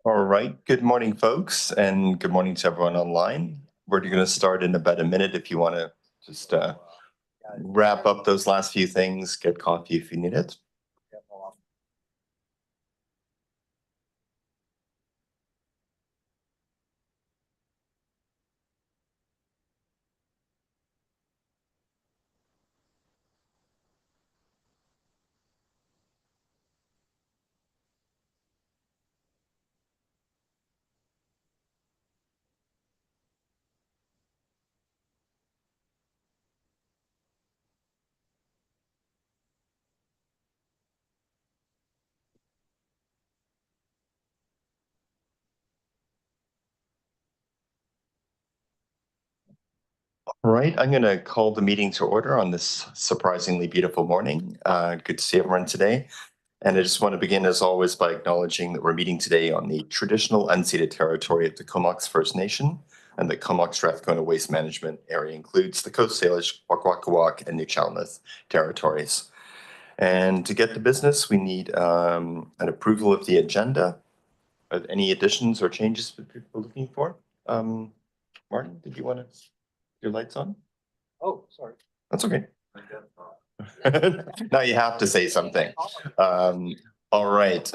All right, good morning, folks, and good morning to everyone online. We're going to start in about a minute if you want to just wrap up those last few things, get coffee if you need it. All right, I'm going to call the meeting to order on this surprisingly beautiful morning. Good to see everyone today. And I just want to begin, as always, by acknowledging that we're meeting today on the traditional unceded territory of the Comox First Nation, and the Comox Strathcona Waste Management Area includes the Coast Salish, Wakwaka'wakw, and New Chalmers territories. And to get to business, we need an approval of the agenda. Are there any additions or changes that people are looking for? Martin, did you want to, your lights on? Oh, sorry. That's okay. Now you have to say something. All right.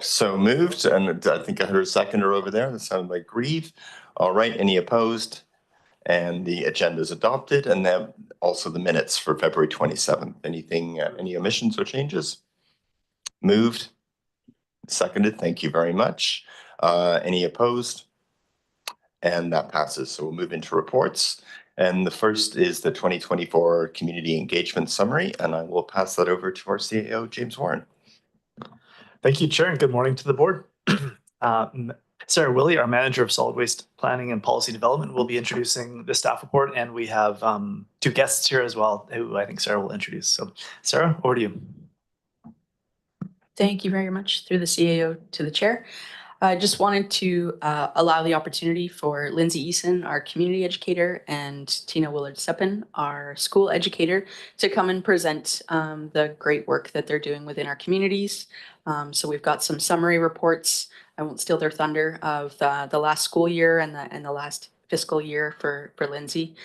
So moved, and I think I heard a seconder over there. That sounded like Grieve. All right. Any opposed? And the agenda is adopted, and then also the minutes for February 27th. Anything, any omissions or changes? Moved. Seconded. Thank you very much. Any opposed? And that passes. So we'll move into reports. And the first is the 2024 Community Engagement Summary, and I will pass that over to our CAO, James Warren. Thank you, Chair, and good morning to the board. Sarah Willie, our Manager of Solid Waste Planning and Policy Development, will be introducing the staff report, and we have two guests here as well, who I think Sarah will introduce. So Sarah, over to you. Thank you very much through the CAO to the Chair. I just wanted to allow the opportunity for Lindsay Eason, our community educator, and Tina Willard-Seppin, our school educator, to come and present the great work that they're doing within our communities. So we've got some summary reports. I won't steal their thunder of the last school year and the last fiscal year for Lindsay,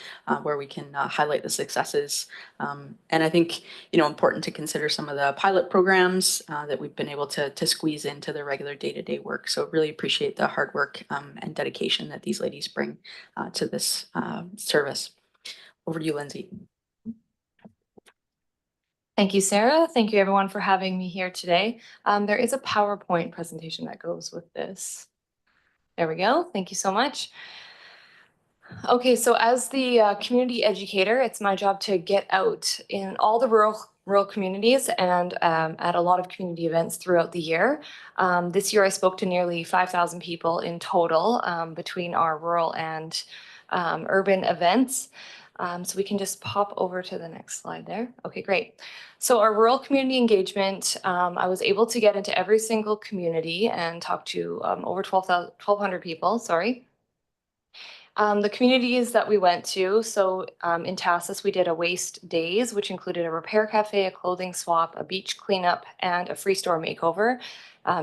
where we can highlight the successes. And I think, important to consider some of the pilot programs that we've been able to squeeze into the regular day-to-day work. So really appreciate the hard work and dedication that these ladies bring to this service. Over to you, Lindsay. Thank you, Sarah. Thank you, everyone, for having me here today. There is a PowerPoint presentation that goes with this. There we go. Thank you so much. Okay, so as the community educator, it's my job to get out in all the rural communities and at a lot of community events throughout the year. This year I spoke to nearly 5,000 people in total between our rural and urban events. So we can just pop over to the next slide there. Okay, great. So our rural community engagement, I was able to get into every single community and talk to over 1,200 people, sorry. The communities that we went to, so in Tassus, we did a waste days, which included a repair cafe, a clothing swap, a beach cleanup, and a free store makeover.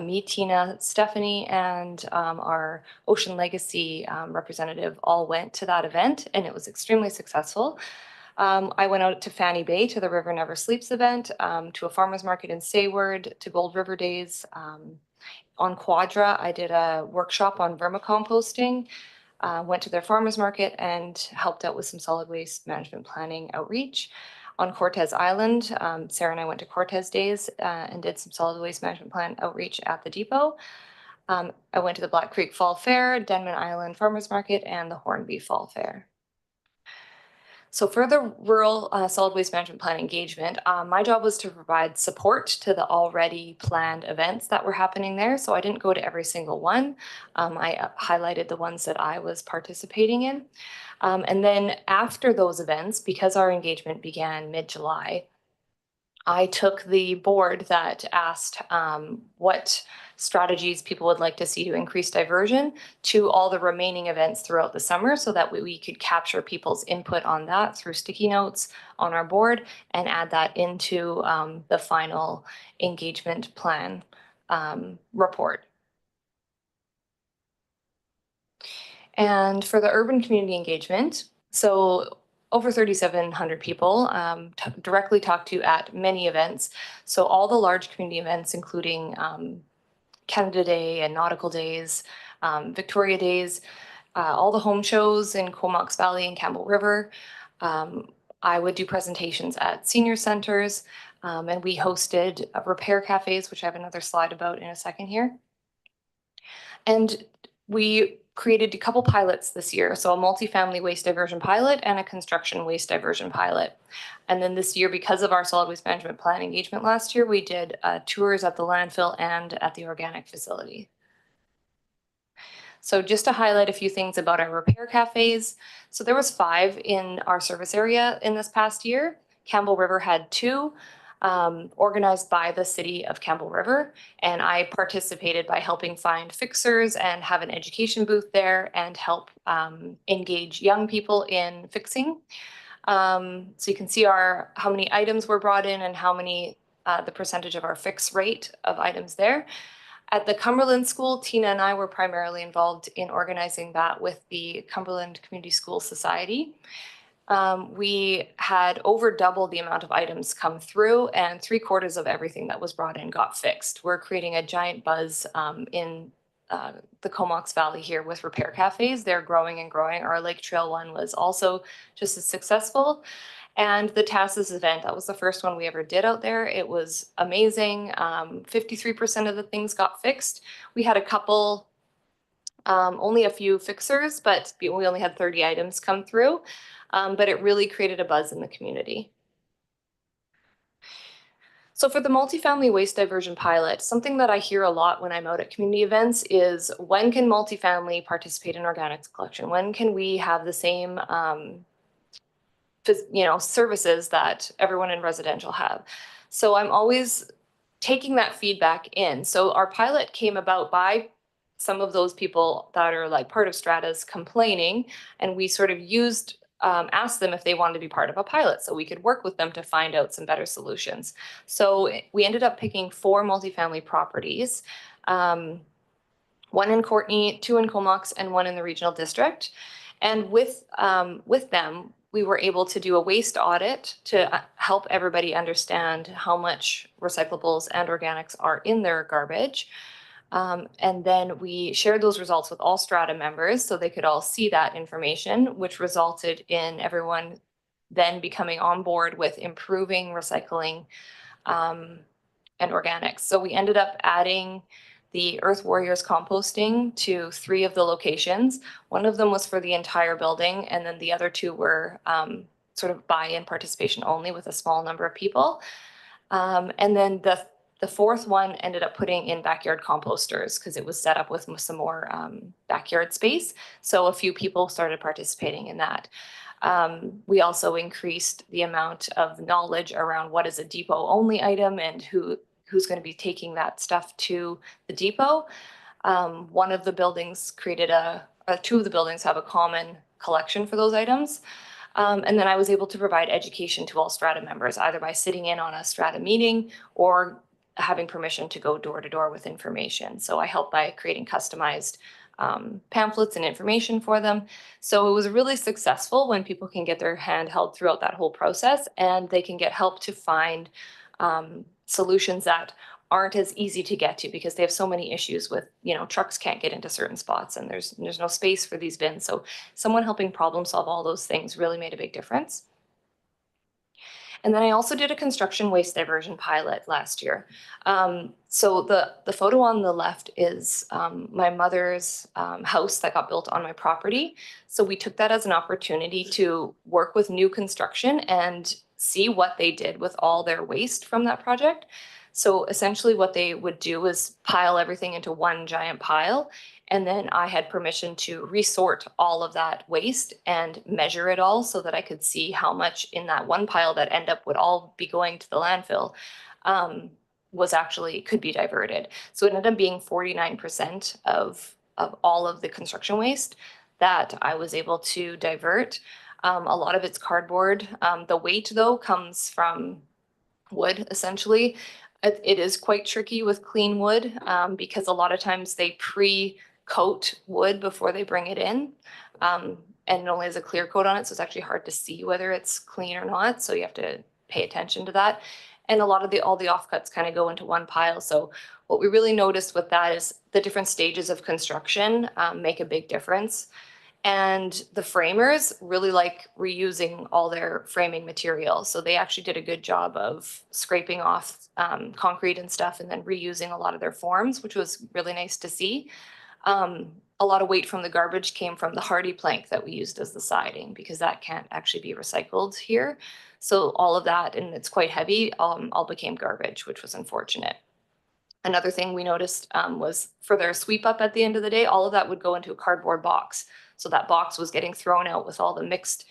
Me, Tina, Stephanie, and our Ocean Legacy representative all went to that event, and it was extremely successful. I went out to Fanny Bay to the River Never Sleeps event, to a farmer's market in Sayward, to Gold River Days. On Quadra, I did a workshop on vermicomposting. Went to their farmers market and helped out with some solid waste management planning outreach. On Cortez Island, Sarah and I went to Cortez Days and did some solid waste management plan outreach at the depot. I went to the Black Creek Fall Fair, Denman Island Farmers Market, and the Hornby Fall Fair. So for the rural solid waste management plan engagement, my job was to provide support to the already planned events that were happening there. So I didn't go to every single one. I highlighted the ones that I was participating in. And then after those events, because our engagement began mid-July, I took the board that asked what strategies people would like to see to increase diversion to all the remaining events throughout the summer so that we could capture people's input on that through sticky notes on our board and add that into the final engagement plan report. And for the urban community engagement, so over 3,700 people directly talked to at many events. So all the large community events, including Canada Day and Nautical Days, Victoria Days, all the home shows in Comox Valley and Campbell River. I would do presentations at senior centers, and we hosted repair cafes, which I have another slide about in a second here. And we created a couple pilots this year. So a multifamily waste diversion pilot and a construction waste diversion pilot. And then this year, because of our solid waste management plan engagement last year, we did tours at the landfill and at the organic facility. So just to highlight a few things about our repair cafes. So there was 5 in our service area in this past year. Campbell River had 2. Organized by the city of Campbell River. And I participated by helping find fixers and have an education booth there and help engage young people in fixing. So you can see how many items were brought in and how many, the percentage of our fix rate of items there. At the Cumberland School, Tina and I were primarily involved in organizing that with the Cumberland Community School Society. We had over double the amount of items come through, and 3/4 of everything that was brought in got fixed. We're creating a giant buzz in the Comox Valley here with repair cafes. They're growing and growing. Our Lake Trail one was also just as successful. And the TASIS event, that was the first one we ever did out there. It was amazing. 53% of the things got fixed. We had a couple, only a few fixers, but we only had 30 items come through. But it really created a buzz in the community. So for the multifamily waste diversion pilot, something that I hear a lot when I'm out at community events is, when can multifamily participate in organics collection? When can we have the same services that everyone in residential have? So I'm always taking that feedback in. So our pilot came about by some of those people that are like part of Strata's complaining, and we sort of asked them if they wanted to be part of a pilot so we could work with them to find out some better solutions. So we ended up picking 4 multifamily properties, 1 in Courtenay, 2 in Comox, and 1 in the regional district. And with them, we were able to do a waste audit to help everybody understand how much recyclables and organics are in their garbage. And then we shared those results with all Strata members so they could all see that information, which resulted in everyone then becoming on board with improving recycling and organics. So we ended up adding the Earth Warriors composting to 3 of the locations. One of them was for the entire building, and then the other 2 were sort of buy-in participation only with a small number of people. And then the 4th one ended up putting in backyard composters because it was set up with some more backyard space. So a few people started participating in that. We also increased the amount of knowledge around what is a depot only item and who's going to be taking that stuff to the depot. One of the buildings created 2 of the buildings have a common collection for those items. And then I was able to provide education to all Strata members, either by sitting in on a Strata meeting or having permission to go door to door with information. So I helped by creating customized pamphlets and information for them. So it was really successful when people can get their hand held throughout that whole process, and they can get help to find solutions that aren't as easy to get to because they have so many issues with, trucks can't get into certain spots and there's no space for these bins. So someone helping problem solve all those things really made a big difference. And then I also did a construction waste diversion pilot last year. So the photo on the left is my mother's house that got built on my property. So we took that as an opportunity to work with new construction and see what they did with all their waste from that project. So essentially what they would do is pile everything into one giant pile. And then I had permission to resort all of that waste and measure it all so that I could see how much in that one pile that would all be going to the landfill could be diverted. So it ended up being 49% of all of the construction waste that I was able to divert. A lot of it's cardboard. The weight though comes from wood essentially. It is quite tricky with clean wood because a lot of times they coat wood before they bring it in. And it only has a clear coat on it, so it's actually hard to see whether it's clean or not. So you have to pay attention to that. And a lot of all the offcuts kind of go into one pile. So what we really noticed with that is the different stages of construction make a big difference. And the framers really like reusing all their framing material. So they actually did a good job of scraping off concrete and stuff and then reusing a lot of their forms, which was really nice to see. A lot of weight from the garbage came from the hardy plank that we used as the siding because that can't actually be recycled here. So all of that, and it's quite heavy, all became garbage, which was unfortunate. Another thing we noticed was for their sweep up at the end of the day, all of that would go into a cardboard box. So that box was getting thrown out with all the mixed,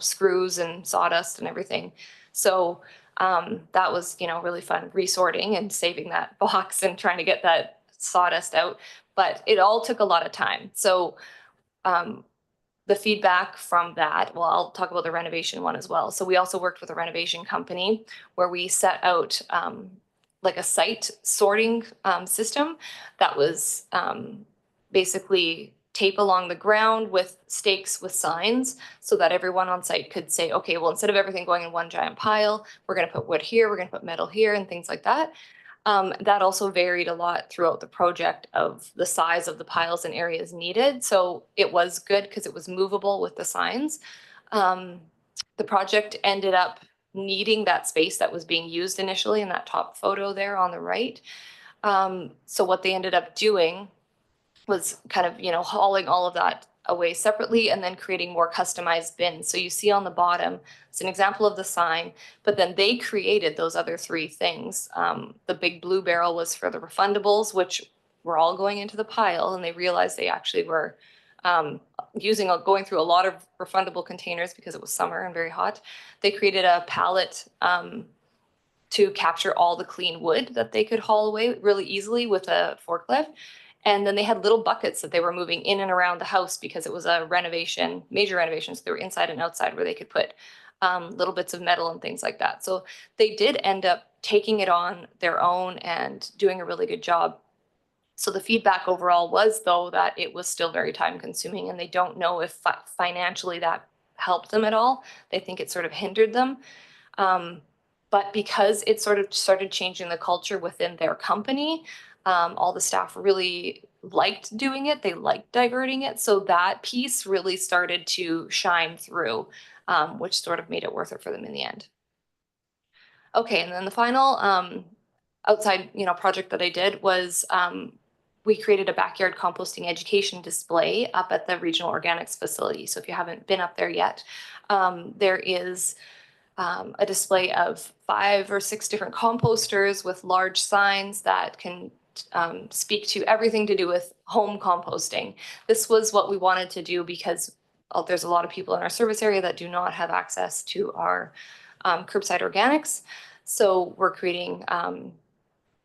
screws and sawdust and everything. So that was, really fun resorting and saving that box and trying to get that sawdust out. But it all took a lot of time. So the feedback from that, well, I'll talk about the renovation one as well. So we also worked with a renovation company where we set out like a site sorting system that was basically tape along the ground with stakes with signs so that everyone on site could say, okay, well, instead of everything going in one giant pile, we're going to put wood here, we're going to put metal here and things like that. That also varied a lot throughout the project of the size of the piles and areas needed. So it was good because it was movable with the signs. The project ended up needing that space that was being used initially in that top photo there on the right. So what they ended up doing was kind of, hauling all of that away separately and then creating more customized bins. So you see on the bottom, it's an example of the sign, but then they created those other three things. The big blue barrel was for the refundables, which were all going into the pile, and they realized they actually were going through a lot of refundable containers because it was summer and very hot. They created a pallet to capture all the clean wood that they could haul away really easily with a forklift. And then they had little buckets that they were moving in and around the house because it was a renovation, major renovation. So they were inside and outside where they could put little bits of metal and things like that. So they did end up taking it on their own and doing a really good job. So the feedback overall was, though, that it was still very time consuming and they don't know if financially that helped them at all. They think it sort of hindered them. But because it sort of started changing the culture within their company, all the staff really liked doing it. They liked diverting it. So that piece really started to shine through, which sort of made it worth it for them in the end. Okay, and then the final outside project that I did was we created a backyard composting education display up at the regional organics facility. So if you haven't been up there yet, there is a display of 5 or 6 different composters with large signs that can speak to everything to do with home composting. This was what we wanted to do because there's a lot of people in our service area that do not have access to our curbside organics. So we're creating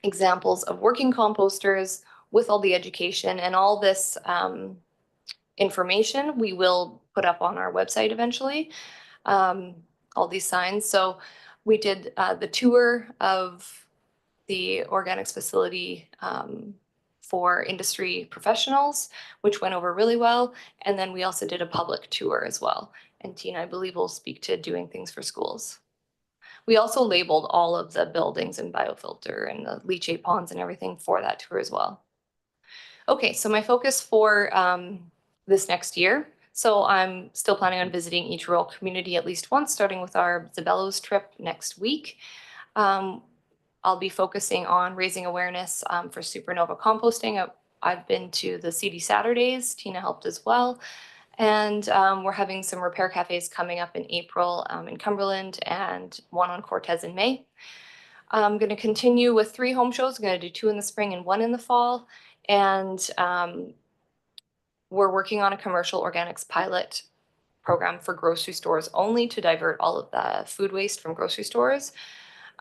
examples of working composters with all the education and all this information we will put up on our website eventually. All these signs. So we did the tour of the organics facility for industry professionals, which went over really well. And then we also did a public tour as well. And Tina, I believe, will speak to doing things for schools. We also labeled all of the buildings and biofilter and the leachate ponds and everything for that tour as well. Okay, so my focus for this next year. So I'm still planning on visiting each rural community at least once, starting with our Zabello's trip next week. I'll be focusing on raising awareness for supernova composting. I've been to the CD Saturdays, Tina helped as well. And we're having some repair cafes coming up in April in Cumberland and one on Cortez in May. I'm going to continue with 3 home shows. I'm going to do 2 in the spring and 1 in the fall. And we're working on a commercial organics pilot program for grocery stores only to divert all of the food waste from grocery stores.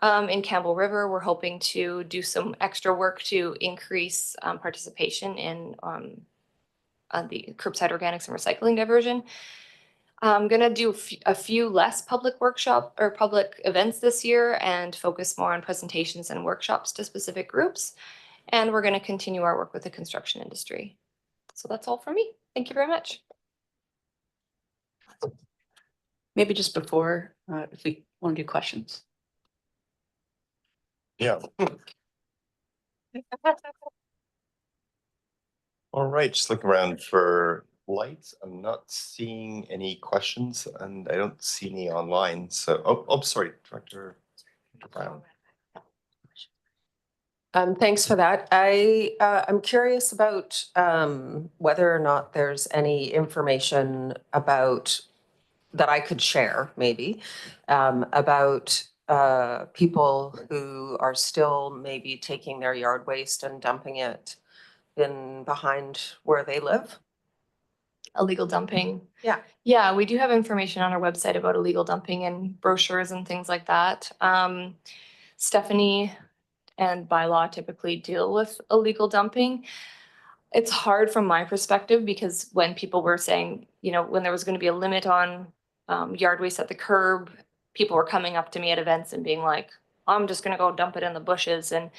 In Campbell River, we're hoping to do some extra work to increase participation in the curbside organics and recycling diversion. I'm going to do a few less public workshop or public events this year and focus more on presentations and workshops to specific groups. And we're going to continue our work with the construction industry. So that's all for me. Thank you very much. Maybe just before, if we want to do questions. Yeah. All right, just looking around for lights. I'm not seeing any questions and I don't see any online. So, sorry, Director Brown. Thanks for that. I'm curious about whether or not there's any information about that I could share, maybe, about people who are still maybe taking their yard waste and dumping it in behind where they live. Illegal dumping. Yeah. Yeah, we do have information on our website about illegal dumping and brochures and things like that. Stephanie and bylaw typically deal with illegal dumping. It's hard from my perspective because when people were saying, you know, when there was going to be a limit on yard waste at the curb, people were coming up to me at events and being like, I'm just going to go dump it in the bushes. And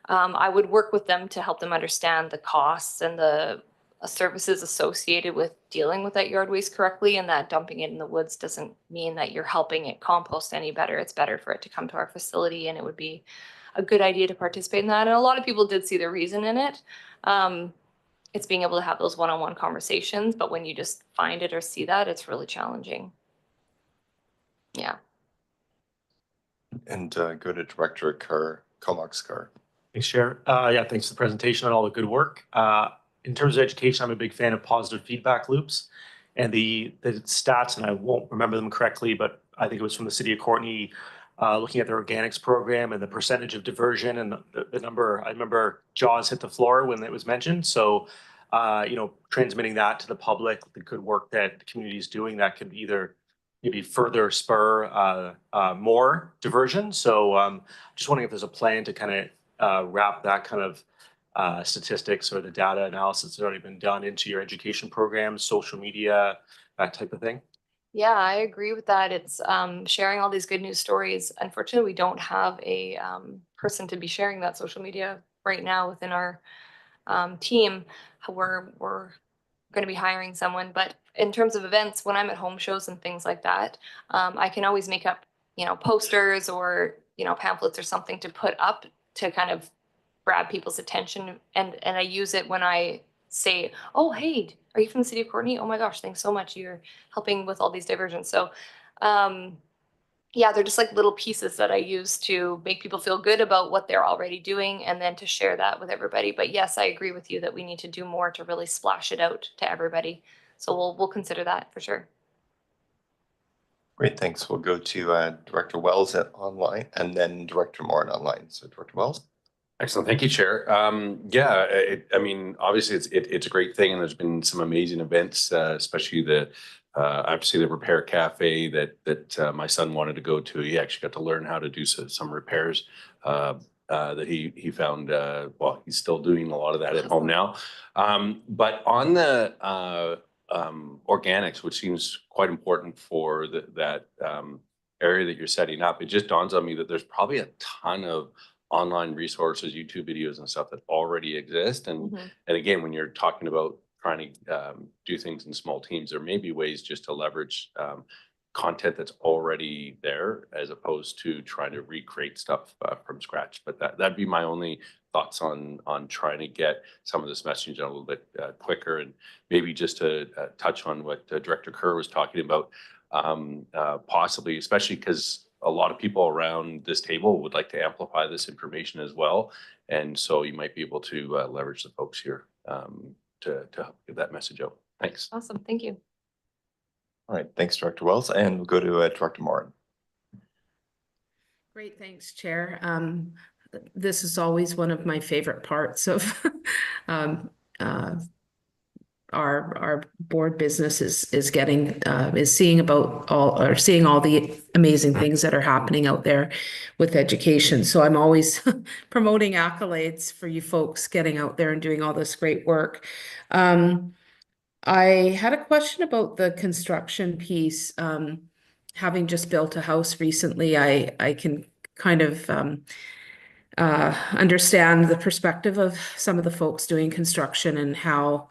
I would work with them to help them understand the costs and the services associated with dealing with that yard waste correctly, and that dumping it in the woods doesn't mean that you're helping it compost any better. It's better for it to come to our facility, and it would be a good idea to participate in that. And a lot of people did see the reason in it. It's being able to have those one-on-one conversations, but when you just find it or see that, it's really challenging. Yeah. And go to Director Kerr, Comox Kerr. Thanks, Chair. Yeah, thanks for the presentation and all the good work. In terms of education, I'm a big fan of positive feedback loops. And the stats, and I won't remember them correctly, but I think it was from the city of Courtenay, looking at their organics program and the percentage of diversion and the number. I remember jaws hit the floor when it was mentioned. So, you know, transmitting that to the public, the good work that the community is doing, that could either maybe further spur more diversion. So just wondering if there's a plan to kind of wrap that kind of statistics or the data analysis that's already been done into your education programs, social media, that type of thing. Yeah, I agree with that. It's sharing all these good news stories. Unfortunately, we don't have a person to be sharing that social media right now within our team. We're going to be hiring someone, but in terms of events, when I'm at home shows and things like that, I can always make up, you know, posters or, you know, pamphlets or something to put up to kind of grab people's attention. And I use it when I say, oh, hey, are you from the city of Courtenay? Oh my gosh, thanks so much. You're helping with all these diversions. So yeah, they're just like little pieces that I use to make people feel good about what they're already doing and then to share that with everybody. But yes, I agree with you that we need to do more to really splash it out to everybody. So we'll consider that for sure. Great, thanks. We'll go to Director Wells at online and then Director Moore online. So Director Wells. Excellent. Thank you, Chair. Yeah, I mean, obviously it's a great thing, and there's been some amazing events, especially the obviously the repair cafe that my son wanted to go to. He actually got to learn how to do some repairs that he found. Well, he's still doing a lot of that at home now. But on the organics, which seems quite important for that area that you're setting up, it just dawns on me that there's probably a ton of online resources, YouTube videos and stuff that already exist. And again, when you're talking about trying to do things in small teams, there may be ways just to leverage content that's already there as opposed to trying to recreate stuff from scratch. But that'd be my only thoughts on trying to get some of this messaging a little bit quicker. And maybe just to touch on what Director Kerr was talking about, possibly, especially because a lot of people around this table would like to amplify this information as well. And so you might be able to leverage the folks here to help get that message out. Thanks. Awesome. Thank you. All right, thanks, Director Wells. And we'll go to Director Moore. Great, thanks, Chair. This is always one of my favorite parts of our board business is getting seeing all the amazing things that are happening out there with education. So I'm always promoting accolades for you folks getting out there and doing all this great work. I had a question about the construction piece. Having just built a house recently, I can kind of understand the perspective of some of the folks doing construction and how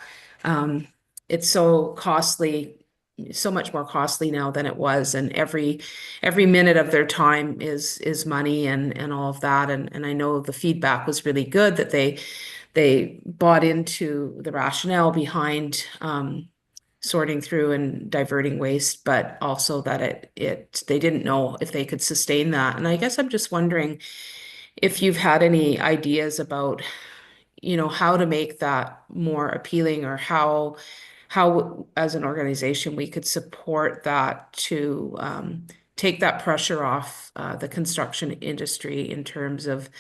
It's so costly, so much more costly now than it was, and every minute of their time is money and all of that. And I know the feedback was really good, that they bought into the rationale behind sorting through and diverting waste, but also that they didn't know if they could sustain that. And I guess I'm just wondering if you've had any ideas about, how to make that more appealing, or how as an organization we could support that to take that pressure off the construction industry in terms of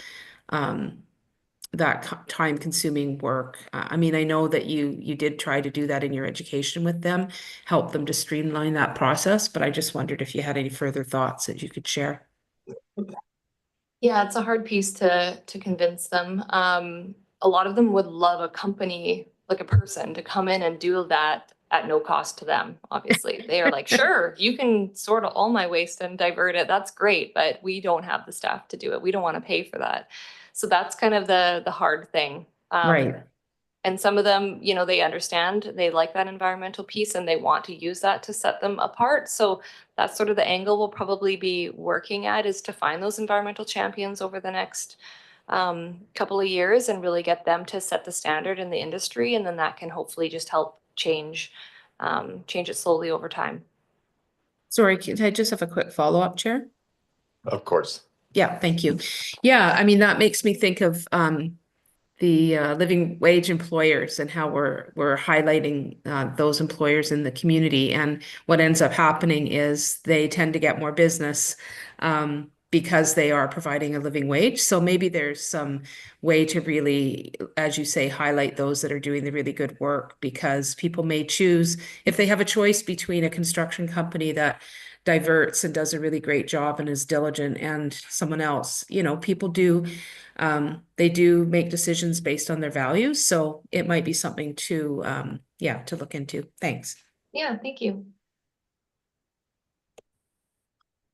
that time consuming work. I mean, I know that you did try to do that in your education with them, help them to streamline that process, but I just wondered if you had any further thoughts that you could share. Yeah, it's a hard piece to convince them. A lot of them would love a company, like a person, to come in and do that at no cost to them. Obviously, they are like, sure, you can sort all my waste and divert it. That's great, but we don't have the staff to do it. We don't want to pay for that. So that's kind of the hard thing. Right. And some of them, they understand, they like that environmental piece and they want to use that to set them apart. So that's sort of the angle we'll probably be working at, is to find those environmental champions over the next couple of years and really get them to set the standard in the industry. And then that can hopefully just help change it slowly over time. Sorry, can I just have a quick follow-up, Chair? Of course. Yeah, thank you. Yeah, I mean, that makes me think of the living wage employers and how we're highlighting those employers in the community. And what ends up happening is they tend to get more business because they are providing a living wage. So maybe there's some way to really, as you say, highlight those that are doing the really good work, because people may choose, if they have a choice between a construction company that diverts and does a really great job and is diligent, and someone else, people do, they do make decisions based on their values. So it might be something to, to look into. Thanks. Yeah, thank you.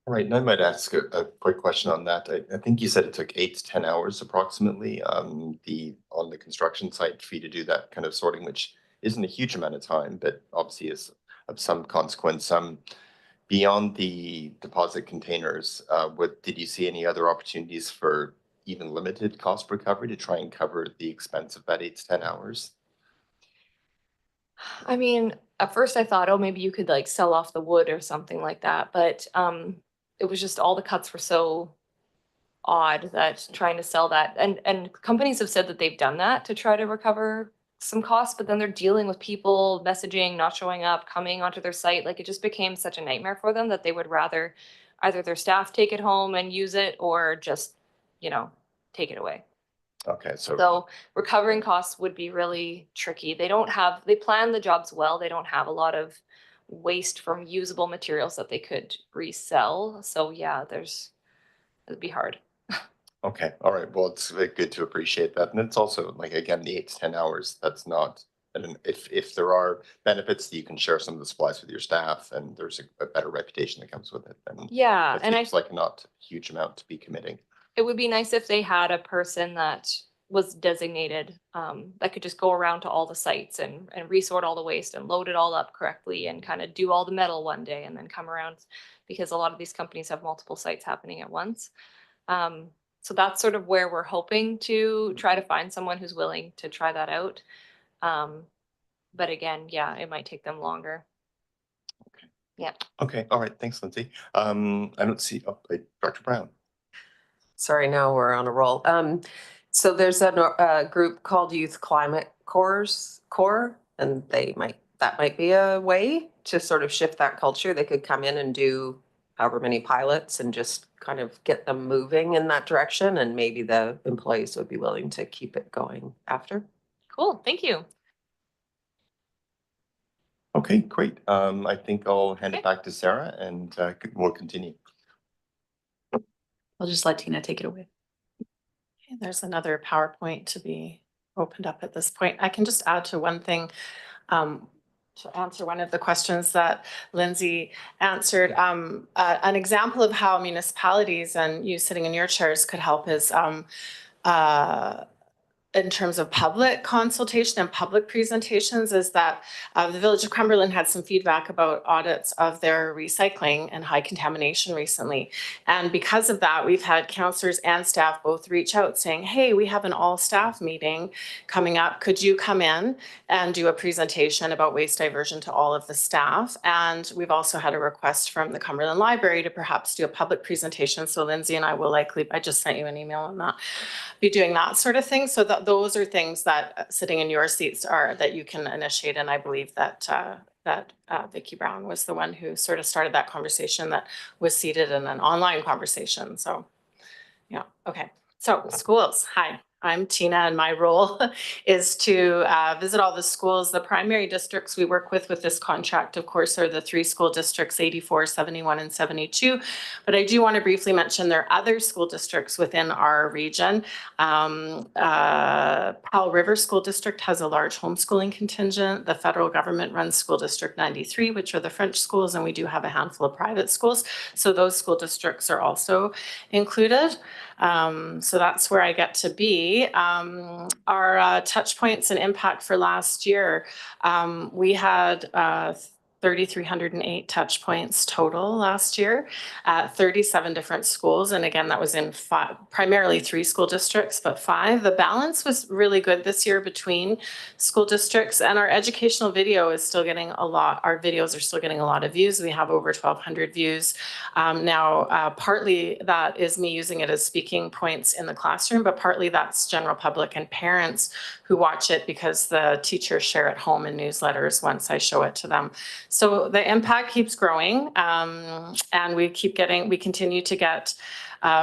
All right, and I might ask a quick question on that. I think you said it took 8 to 10 hours approximately on the construction site for you to do that kind of sorting, which isn't a huge amount of time, but obviously is of some consequence. Beyond the deposit containers, did you see any other opportunities for even limited cost recovery to try and cover the expense of that 8 to 10 hours? I mean, at first I thought, oh, maybe you could like sell off the wood or something like that. But it was just all the cuts were so odd that trying to sell that, and companies have said that they've done that to try to recover some costs, but then they're dealing with people messaging, not showing up, coming onto their site. Like, it just became such a nightmare for them that they would rather either their staff take it home and use it, or just, take it away. Okay, So recovering costs would be really tricky. They plan the jobs well. They don't have a lot of waste from usable materials that they could resell. So yeah, it'd be hard. okay, all right. Well, it's good to appreciate that, and it's also like, again, the 8 to 10 hours. That's not. And if there are benefits that you can share some of the supplies with your staff, and there's a better reputation that comes with it, then Yeah, it and seems like not a huge amount to be committing. it would be nice if they had a person that was designated, that could just go around to all the sites and resort all the waste and load it all up correctly and kind of do all the metal one day and then come around, because a lot of these companies have multiple sites happening at once. So that's sort of where we're hoping to try to find someone who's willing to try that out. But again, yeah, it might take them longer. Okay. Yeah. Okay. All right. Thanks, Lindsay. I don't see Dr. Brown. Sorry, now we're on a roll. So there's a group called Youth Climate Core, and that might be a way to sort of shift that culture. They could come in and do however many pilots and just kind of get them moving in that direction, and maybe the employees would be willing to keep it going after. Cool. Thank you. Okay, great. I think I'll hand it back to Sarah, and we'll continue. I'll just let Tina take it away. Okay, there's another PowerPoint to be opened up at this point. I can just add to one thing, to answer one of the questions that Lindsay answered. An example of how municipalities and you sitting in your chairs could help is in terms of public consultation and public presentations is that the Village of Cumberland had some feedback about audits of their recycling and high contamination recently. And because of that, we've had counselors and staff both reach out saying, hey, we have an all staff meeting coming up. Could you come in and do a presentation about waste diversion to all of the staff? And we've also had a request from the Cumberland Library to perhaps do a public presentation. So Lindsay and I will likely, I just sent you an email on that, be doing that sort of thing. So that those are things that sitting in your seats are that you can initiate. And I believe that Vicki Brown was the one who sort of started that conversation that was seated in an online conversation. So yeah, okay. So schools, hi. I'm Tina and my role is to visit all the schools. The primary districts we work with this contract, of course, are the 3 school districts, 84, 71, and 72. But I do want to briefly mention there are other school districts within our region. Powell River School District has a large homeschooling contingent. The federal government runs School District 93, which are the French schools, and we do have a handful of private schools. So those school districts are also included. So that's where I get to be. Our touch points and impact for last year, we had 3,308 touch points total last year at 37 different schools. And again, that was in primarily 3 school districts, but 5. The balance was really good this year between school districts, and our educational video is still getting a lot. Our videos are still getting a lot of views. We have over 1,200 views. Now, partly that is me using it as speaking points in the classroom, but partly that's general public and parents who watch it because the teachers share it home in newsletters once I show it to them. So the impact keeps growing, and we continue to get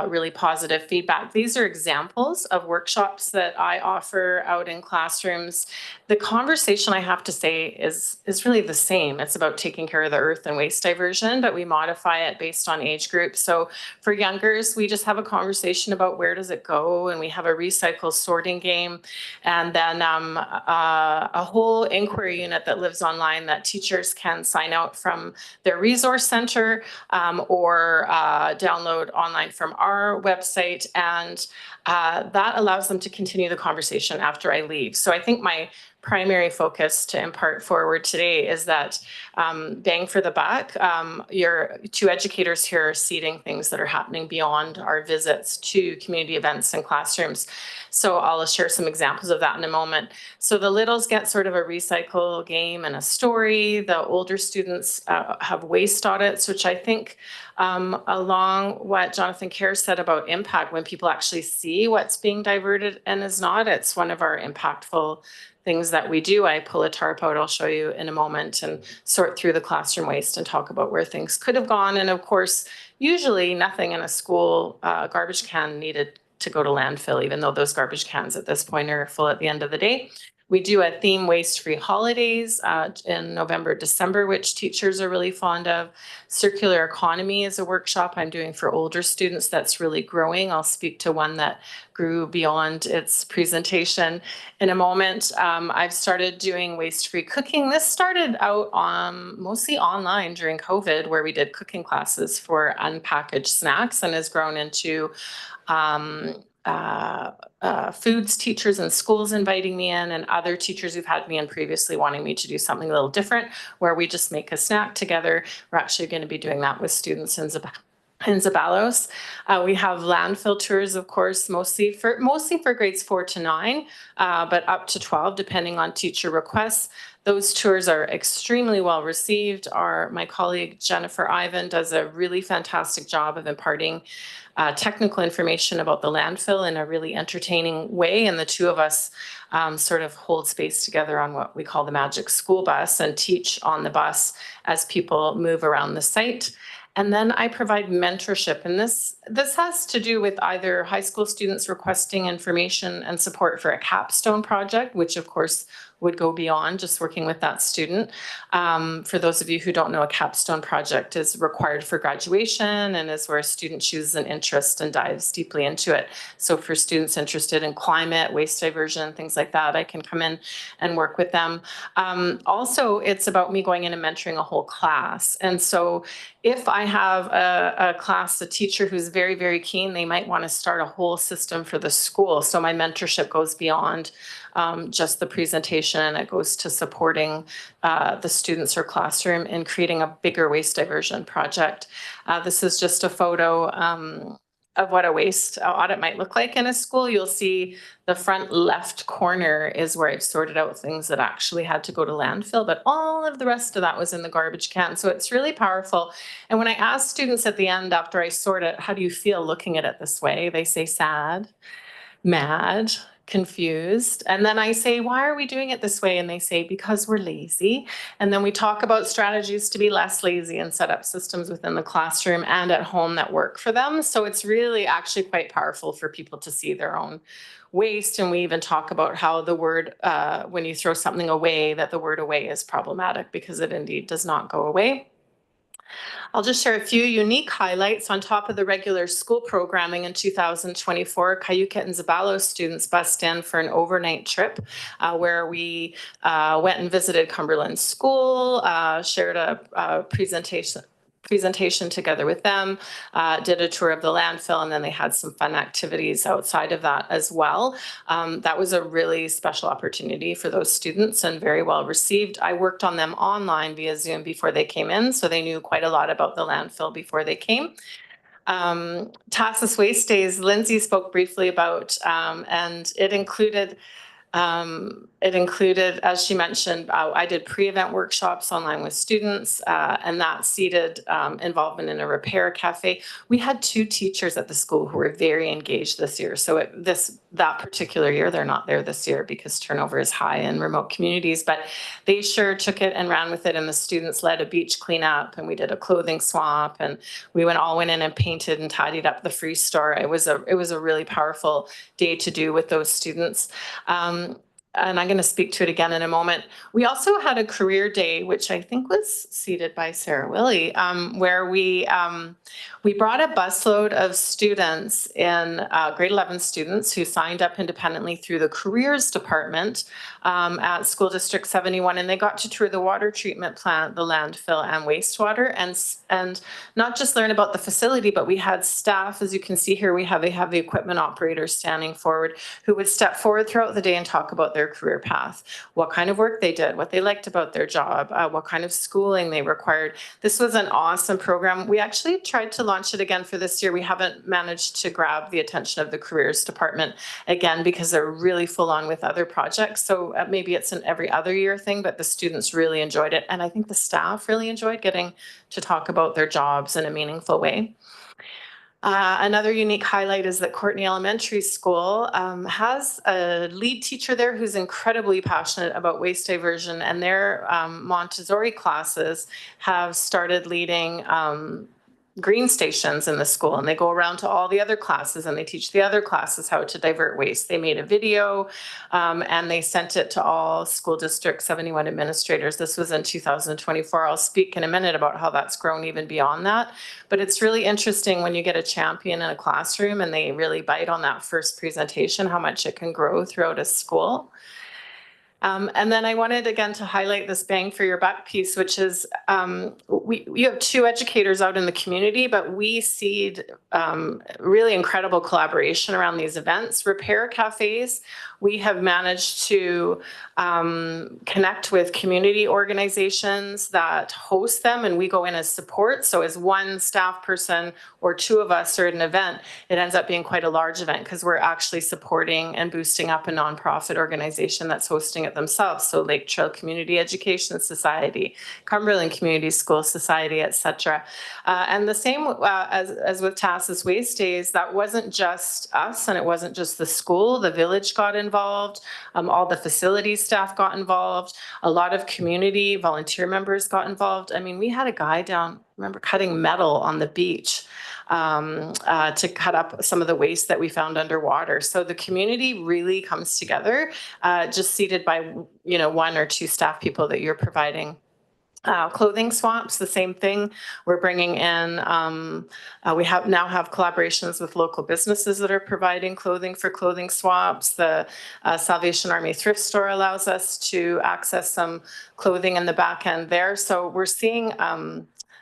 really positive feedback. These are examples of workshops that I offer out in classrooms. The conversation, I have to say, is really the same. It's about taking care of the earth and waste diversion, but we modify it based on age group. So for youngers, we just have a conversation about where does it go, and we have a recycle sorting game, and then a whole inquiry unit that lives online that teachers can sign out from their resource center or download online from our website, and that allows them to continue the conversation after I leave. So I think my primary focus to impart forward today is that bang for the buck, your 2 educators here are seeding things that are happening beyond our visits to community events and classrooms. So I'll share some examples of that in a moment. So the littles get sort of a recycle game and a story. The older students have waste audits, which I think along what Jonathan Kerr said about impact, when people actually see what's being diverted and is not, it's one of our impactful things that we do. I pull a tarp out, I'll show you in a moment, and sort through the classroom waste and talk about where things could have gone. And of course, usually nothing in a school garbage can needed to go to landfill, even though those garbage cans at this point are full at the end of the day. We do a theme waste-free holidays in November, December, which teachers are really fond of. Circular economy is a workshop I'm doing for older students that's really growing. I'll speak to one that grew beyond its presentation in a moment. I've started doing waste-free cooking. This started out mostly online during COVID, where we did cooking classes for unpackaged snacks, and has grown into foods teachers and schools inviting me in, and other teachers who've had me in previously wanting me to do something a little different, where we just make a snack together. We're actually going to be doing that with students in Zabalos. We have landfill tours, of course, mostly for grades 4 to 9, but up to 12, depending on teacher requests. Those tours are extremely well received. My colleague Jennifer Ivan does a really fantastic job of imparting technical information about the landfill in a really entertaining way. And the 2 of us sort of hold space together on what we call the magic school bus and teach on the bus as people move around the site. And then I provide mentorship. And this has to do with either high school students requesting information and support for a capstone project, which of course would go beyond just working with that student. For those of you who don't know, a capstone project is required for graduation and is where a student chooses an interest and dives deeply into it. So for students interested in climate, waste diversion, things like that, I can come in and work with them. Also, it's about me going in and mentoring a whole class. And so if I have a class, a teacher who's very, very keen, they might want to start a whole system for the school. So my mentorship goes beyond just the presentation, and it goes to supporting the students or classroom in creating a bigger waste diversion project. This is just a photo of what a waste audit might look like in a school. You'll see the front left corner is where I've sorted out things that actually had to go to landfill, but all of the rest of that was in the garbage can. So it's really powerful. And when I ask students at the end after I sort it, how do you feel looking at it this way? They say sad, mad, confused. And then I say, why are we doing it this way? And they say, because we're lazy. And then we talk about strategies to be less lazy and set up systems within the classroom and at home that work for them. So it's really actually quite powerful for people to see their own waste. And we even talk about how the word, when you throw something away, that the word away is problematic because it indeed does not go away. I'll just share a few unique highlights on top of the regular school programming in 2024. Cayuga and Zabalos students bussed in for an overnight trip where we went and visited Cumberland School, shared a presentation together with them, did a tour of the landfill, and then they had some fun activities outside of that as well. That was a really special opportunity for those students and very well received. I worked on them online via Zoom before they came in, so they knew quite a lot about the landfill before they came. TASIS Waste Days, Lindsay spoke briefly about, and it included, as she mentioned, I did pre-event workshops online with students, and that seeded involvement in a repair cafe. We had 2 teachers at the school who were very engaged this year. So that particular year, they're not there this year because turnover is high in remote communities, but they sure took it and ran with it. And the students led a beach cleanup, and we did a clothing swap, and we went in and painted and tidied up the free store. It was a really powerful day to do with those students. And I'm going to speak to it again in a moment. We also had a career day, which I think was seated by Sarah Willie, where we brought a busload of students in grade 11 students who signed up independently through the careers department at School District 71, and they got to tour the water treatment plant, the landfill, and wastewater, and not just learn about the facility, but we had staff, as you can see here, they have the equipment operators standing forward who would step forward throughout the day and talk about their career path, what kind of work they did, what they liked about their job, what kind of schooling they required. This was an awesome program. We actually tried to launch it again for this year. We haven't managed to grab the attention of the careers department again because they're really full on with other projects. So maybe it's an every other year thing, but the students really enjoyed it. And I think the staff really enjoyed getting to talk about their jobs in a meaningful way. Another unique highlight is that Courtney Elementary School has a lead teacher there who's incredibly passionate about waste diversion, and their Montessori classes have started leading green stations in the school, and they go around to all the other classes and they teach the other classes how to divert waste. They made a video and they sent it to all School District 71 administrators. This was in 2024. I'll speak in a minute about how that's grown even beyond that. But it's really interesting when you get a champion in a classroom and they really bite on that first presentation, how much it can grow throughout a school. And then I wanted again to highlight this bang for your buck piece, which is we have 2 educators out in the community, but we seed really incredible collaboration around these events. Repair cafes, we have managed to connect with community organizations that host them, and we go in as support. So as one staff person or 2 of us are at an event, it ends up being quite a large event because we're actually supporting and boosting up a nonprofit organization that's hosting it themselves. So Lake Trail Community Education Society, Cumberland Community School Society, etc. And the same as with TASIS Waste Days, that wasn't just us and it wasn't just the school. The village got involved, all the facilities staff got involved, a lot of community volunteer members got involved. I mean, we had a guy down, remember, cutting metal on the beach to cut up some of the waste that we found underwater. So the community really comes together, just seated by 1 or 2 staff people that you're providing. Clothing swaps, the same thing. We're bringing in, we now have collaborations with local businesses that are providing clothing for clothing swaps. The Salvation Army thrift store allows us to access some clothing in the back end there. So we're seeing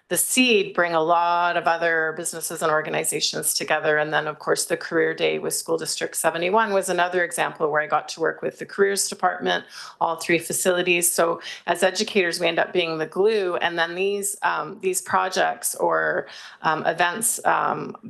the seed bring a lot of other businesses and organizations together. And then of course the career day with School District 71 was another example where I got to work with the careers department, all 3 facilities. So as educators, we end up being the glue, and then these projects or events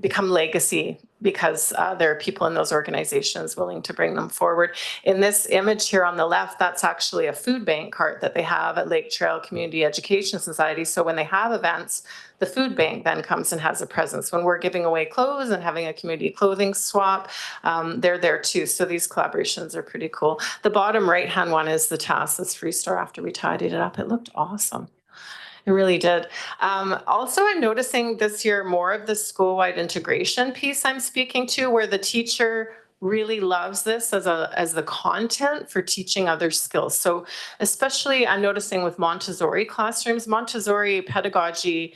become legacy because there are people in those organizations willing to bring them forward. In this image here on the left, that's actually a food bank cart that they have at Lake Trail Community Education Society. So when they have events, the food bank then comes and has a presence. When we're giving away clothes and having a community clothing swap, they're there too. So these collaborations are pretty cool. The bottom right-hand one is the task, this Freestar after we tidied it up. It looked awesome. It really did. Also, I'm noticing this year more of the school-wide integration piece I'm speaking to, where the teacher really loves this as the content for teaching other skills. So especially I'm noticing with Montessori classrooms, Montessori pedagogy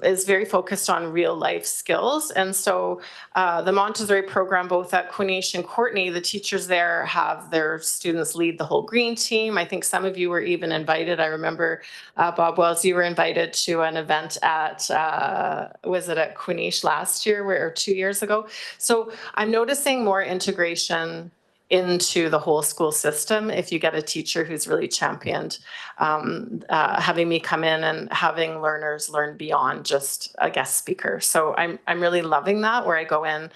is very focused on real life skills. And so the Montessori program, both at Quinish and Courtenay, the teachers there have their students lead the whole green team. I think some of you were even invited. I remember Bob Wells, you were invited to an event at, was it at Quinish last year or 2 years ago? So I'm noticing more integration into the whole school system if you get a teacher who's really championed having me come in and having learners learn beyond just a guest speaker. So I'm really loving that, where I go in,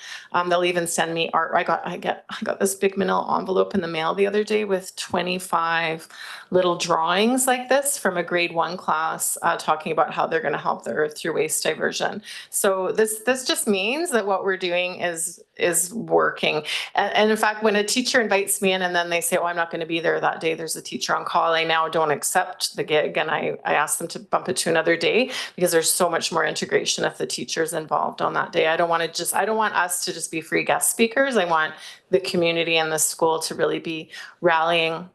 they'll even send me art. I got this big manila envelope in the mail the other day with 25 little drawings like this from a grade 1 class talking about how they're going to help the earth through waste diversion. So this just means that what we're doing is working. And in fact, when a teacher invites me in and then they say, oh, I'm not going to be there that day, there's a teacher on call, I now don't accept the gig, and I ask them to bump it to another day, because there's so much more integration if the teacher's involved on that day. I don't want us to just be free guest speakers. I want the community and the school to really be rallying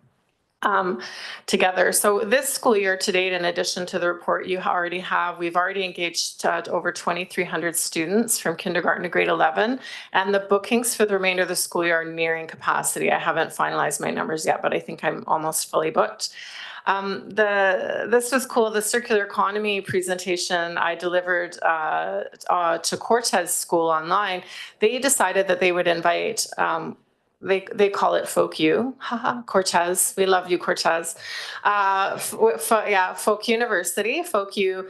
together. So this school year to date, in addition to the report you already have, we've already engaged over 2,300 students from kindergarten to grade 11, and the bookings for the remainder of the school year are nearing capacity. I haven't finalized my numbers yet, but I think I'm almost fully booked. This was cool. The circular economy presentation I delivered to Cortez School online. They decided that they would invite they call it Folk U. Haha, Cortez. We love you, Cortez. Folk University, Folk U.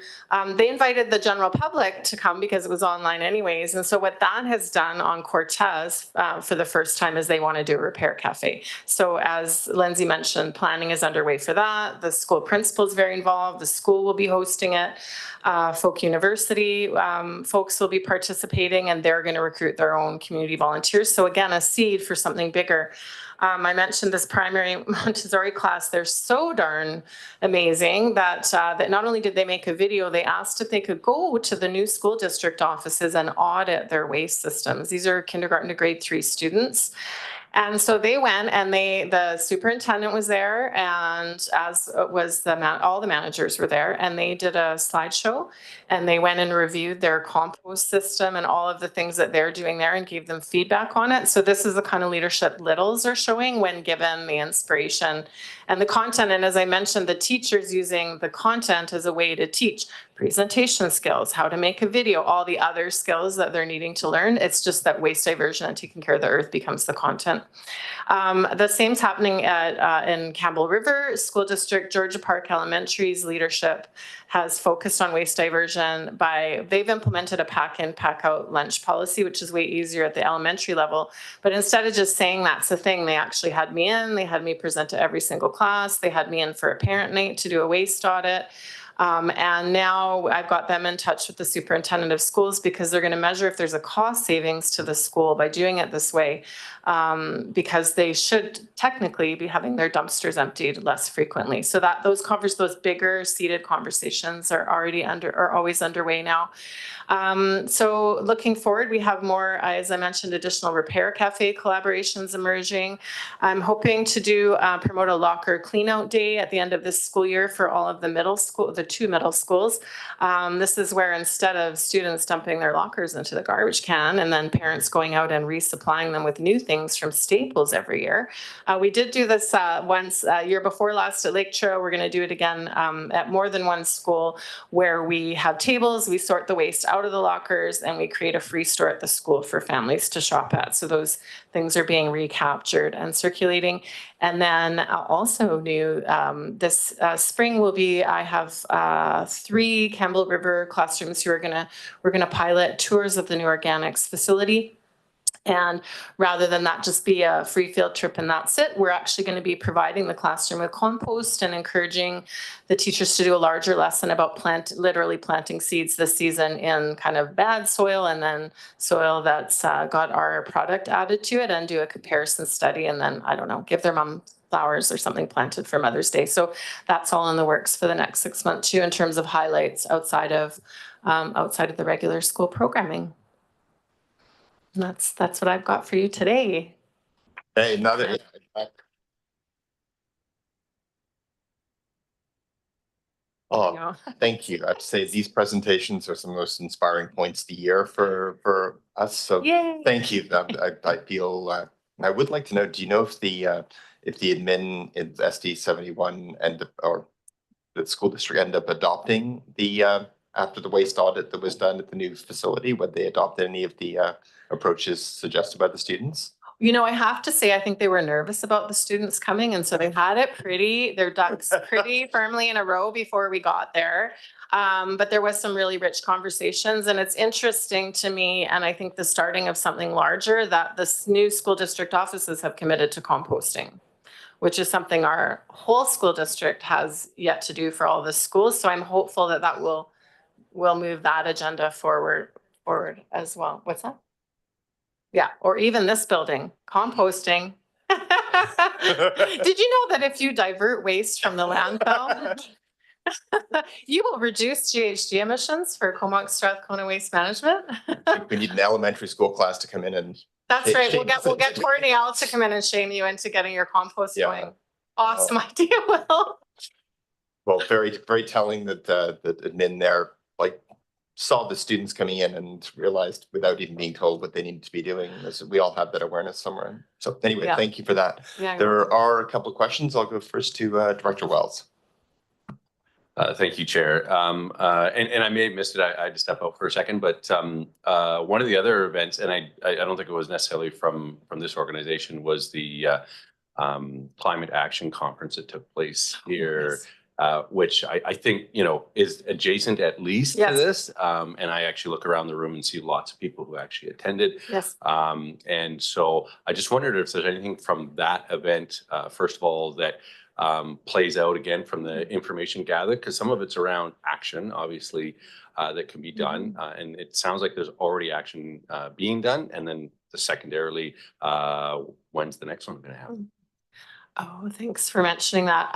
They invited the general public to come because it was online anyways. And so what that has done on Cortez for the first time is they want to do a repair cafe. So as Lindsay mentioned, planning is underway for that. The school principal is very involved. The school will be hosting it. Folk University folks will be participating, and they're going to recruit their own community volunteers. So again, a seed for something bigger. I mentioned this primary Montessori class. They're so darn amazing that that not only did they make a video, they asked if they could go to the new school district offices and audit their waste systems. These are kindergarten to grade 3 students. And so they went, and the superintendent was there, and as was all the managers were there, and they did a slideshow, and they went and reviewed their compost system and all of the things that they're doing there and gave them feedback on it. So this is the kind of leadership littles are showing when given the inspiration and the content. And as I mentioned, the teachers using the content as a way to teach presentation skills, how to make a video, all the other skills that they're needing to learn. It's just that waste diversion and taking care of the earth becomes the content. The same's happening in Campbell River School District. Georgia Park Elementary's leadership has focused on waste diversion they've implemented a pack in, pack out lunch policy, which is way easier at the elementary level. But instead of just saying that's the thing, they actually had me in, they had me present to every single class, they had me in for a parent night to do a waste audit. And now I've got them in touch with the superintendent of schools, because they're going to measure if there's a cost savings to the school by doing it this way, because they should technically be having their dumpsters emptied less frequently. So that those bigger seated conversations are always underway now. So looking forward, we have more, as I mentioned, additional repair cafe collaborations emerging. I'm hoping to promote a locker clean out day at the end of this school year for all of the middle school, the of 2 middle schools. This is where instead of students dumping their lockers into the garbage can and then parents going out and resupplying them with new things from Staples every year. We did do this once year before last at Lake Trail. We're going to do it again at more than one school, where we have tables, we sort the waste out of the lockers, and we create a free store at the school for families to shop at. So those things are being recaptured and circulating. And then also new this spring will be, I have 3 Campbell River classrooms who we're gonna pilot tours of the new organics facility. And rather than that just be a free field trip and that's it, we're actually going to be providing the classroom with compost and encouraging the teachers to do a larger lesson about literally planting seeds this season in kind of bad soil and then soil that's got our product added to it, and do a comparison study, and then, I don't know, give their mom flowers or something planted for Mother's Day. So that's all in the works for the next 6 months too, in terms of highlights outside of the regular school programming. And that's what I've got for you today. Hey, another. Oh, thank you. I'd say these presentations are some of the most inspiring points of the year for us. So Yay. thank you. I feel I would like to know, do you know if the admin in SD 71 or the school district end up adopting the after the waste audit that was done at the new facility, would they adopt any of the approaches suggested by the students? You know, I have to say, I think they were nervous about the students coming, and so they had it their ducks pretty firmly in a row before we got there. But there was some really rich conversations, and it's interesting to me, and I think the starting of something larger, that this new school district offices have committed to composting, which is something our whole school district has yet to do for all the schools. So I'm hopeful that that will move that agenda forward as well. What's that? Yeah, or even this building, composting. Did you know that if you divert waste from the landfill, you will reduce GHG emissions for Comox Strathcona Waste Management? We need an elementary school class to come in and. That's right. We'll get Courtney Al to come in and shame you into getting your compost going. Awesome idea, Will. Well, very, very telling that the admin there saw the students coming in and realized without even being told what they needed to be doing. We all have that awareness somewhere. So anyway, thank you for that. Yeah, there are a couple of questions. I'll go first to Director Wells. Thank you, Chair. And I may have missed it. I had to step out for a second, but one of the other events, and I don't think it was necessarily from this organization, was the Climate Action Conference that took place here. Which I think, is adjacent at least to this. And I actually look around the room and see lots of people who actually attended. Yes. And so I just wondered if there's anything from that event, first of all, that plays out again from the information gathered, because some of it's around action, obviously, that can be done. And it sounds like there's already action being done. And then secondarily, when's the next one going to happen? Oh, thanks for mentioning that.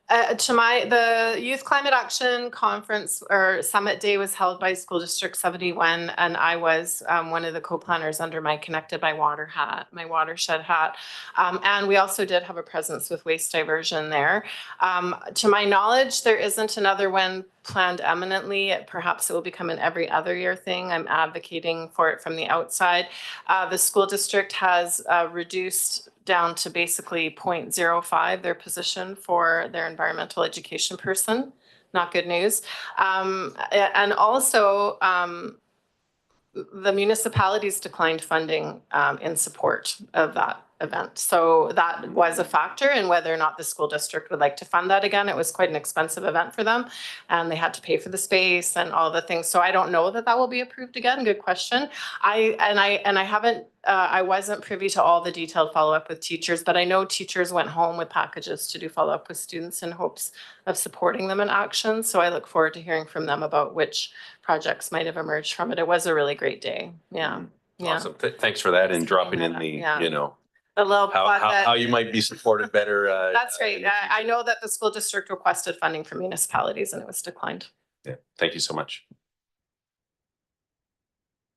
The Youth Climate Action Conference or Summit Day was held by School District 71, and I was one of the co-planners under my Connected by Water hat, my watershed hat. And we also did have a presence with waste diversion there. To my knowledge, there isn't another one planned eminently. Perhaps it will become an every other year thing. I'm advocating for it from the outside. The school district has reduced down to basically 0.05 their position for their environmental education person. Not good news. And also, the municipalities declined funding in support of that event. So that was a factor in whether or not the school district would like to fund that again. It was quite an expensive event for them, and they had to pay for the space and all the things. So I don't know that that will be approved again. Good question. I wasn't privy to all the detailed follow-up with teachers, but I know teachers went home with packages to do follow-up with students in hopes of supporting them in action. So I look forward to hearing from them about which projects might have emerged from it. It was a really great day. Yeah. Awesome. Thanks for that, and dropping in the, a little how you might be supported better. That's right. I know that the school district requested funding from municipalities and it was declined. Yeah. Thank you so much.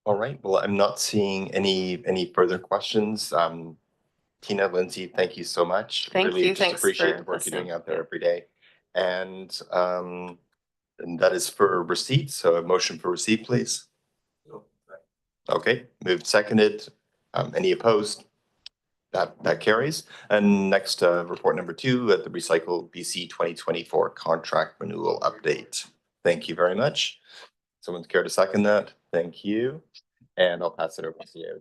All right. Well, I'm not seeing any further questions. Tina, Lindsay, thank you so much. Thank you. Just Thanks appreciate for the work listening. you're doing out there every day. And And that is for receipt. So a motion for receipt, please. Okay, moved, seconded. Any opposed? That carries. And next, report number 2 at the Recycle BC 2024 contract renewal update. Thank you very much. Someone care to second that? Thank you. And I'll pass it over to you.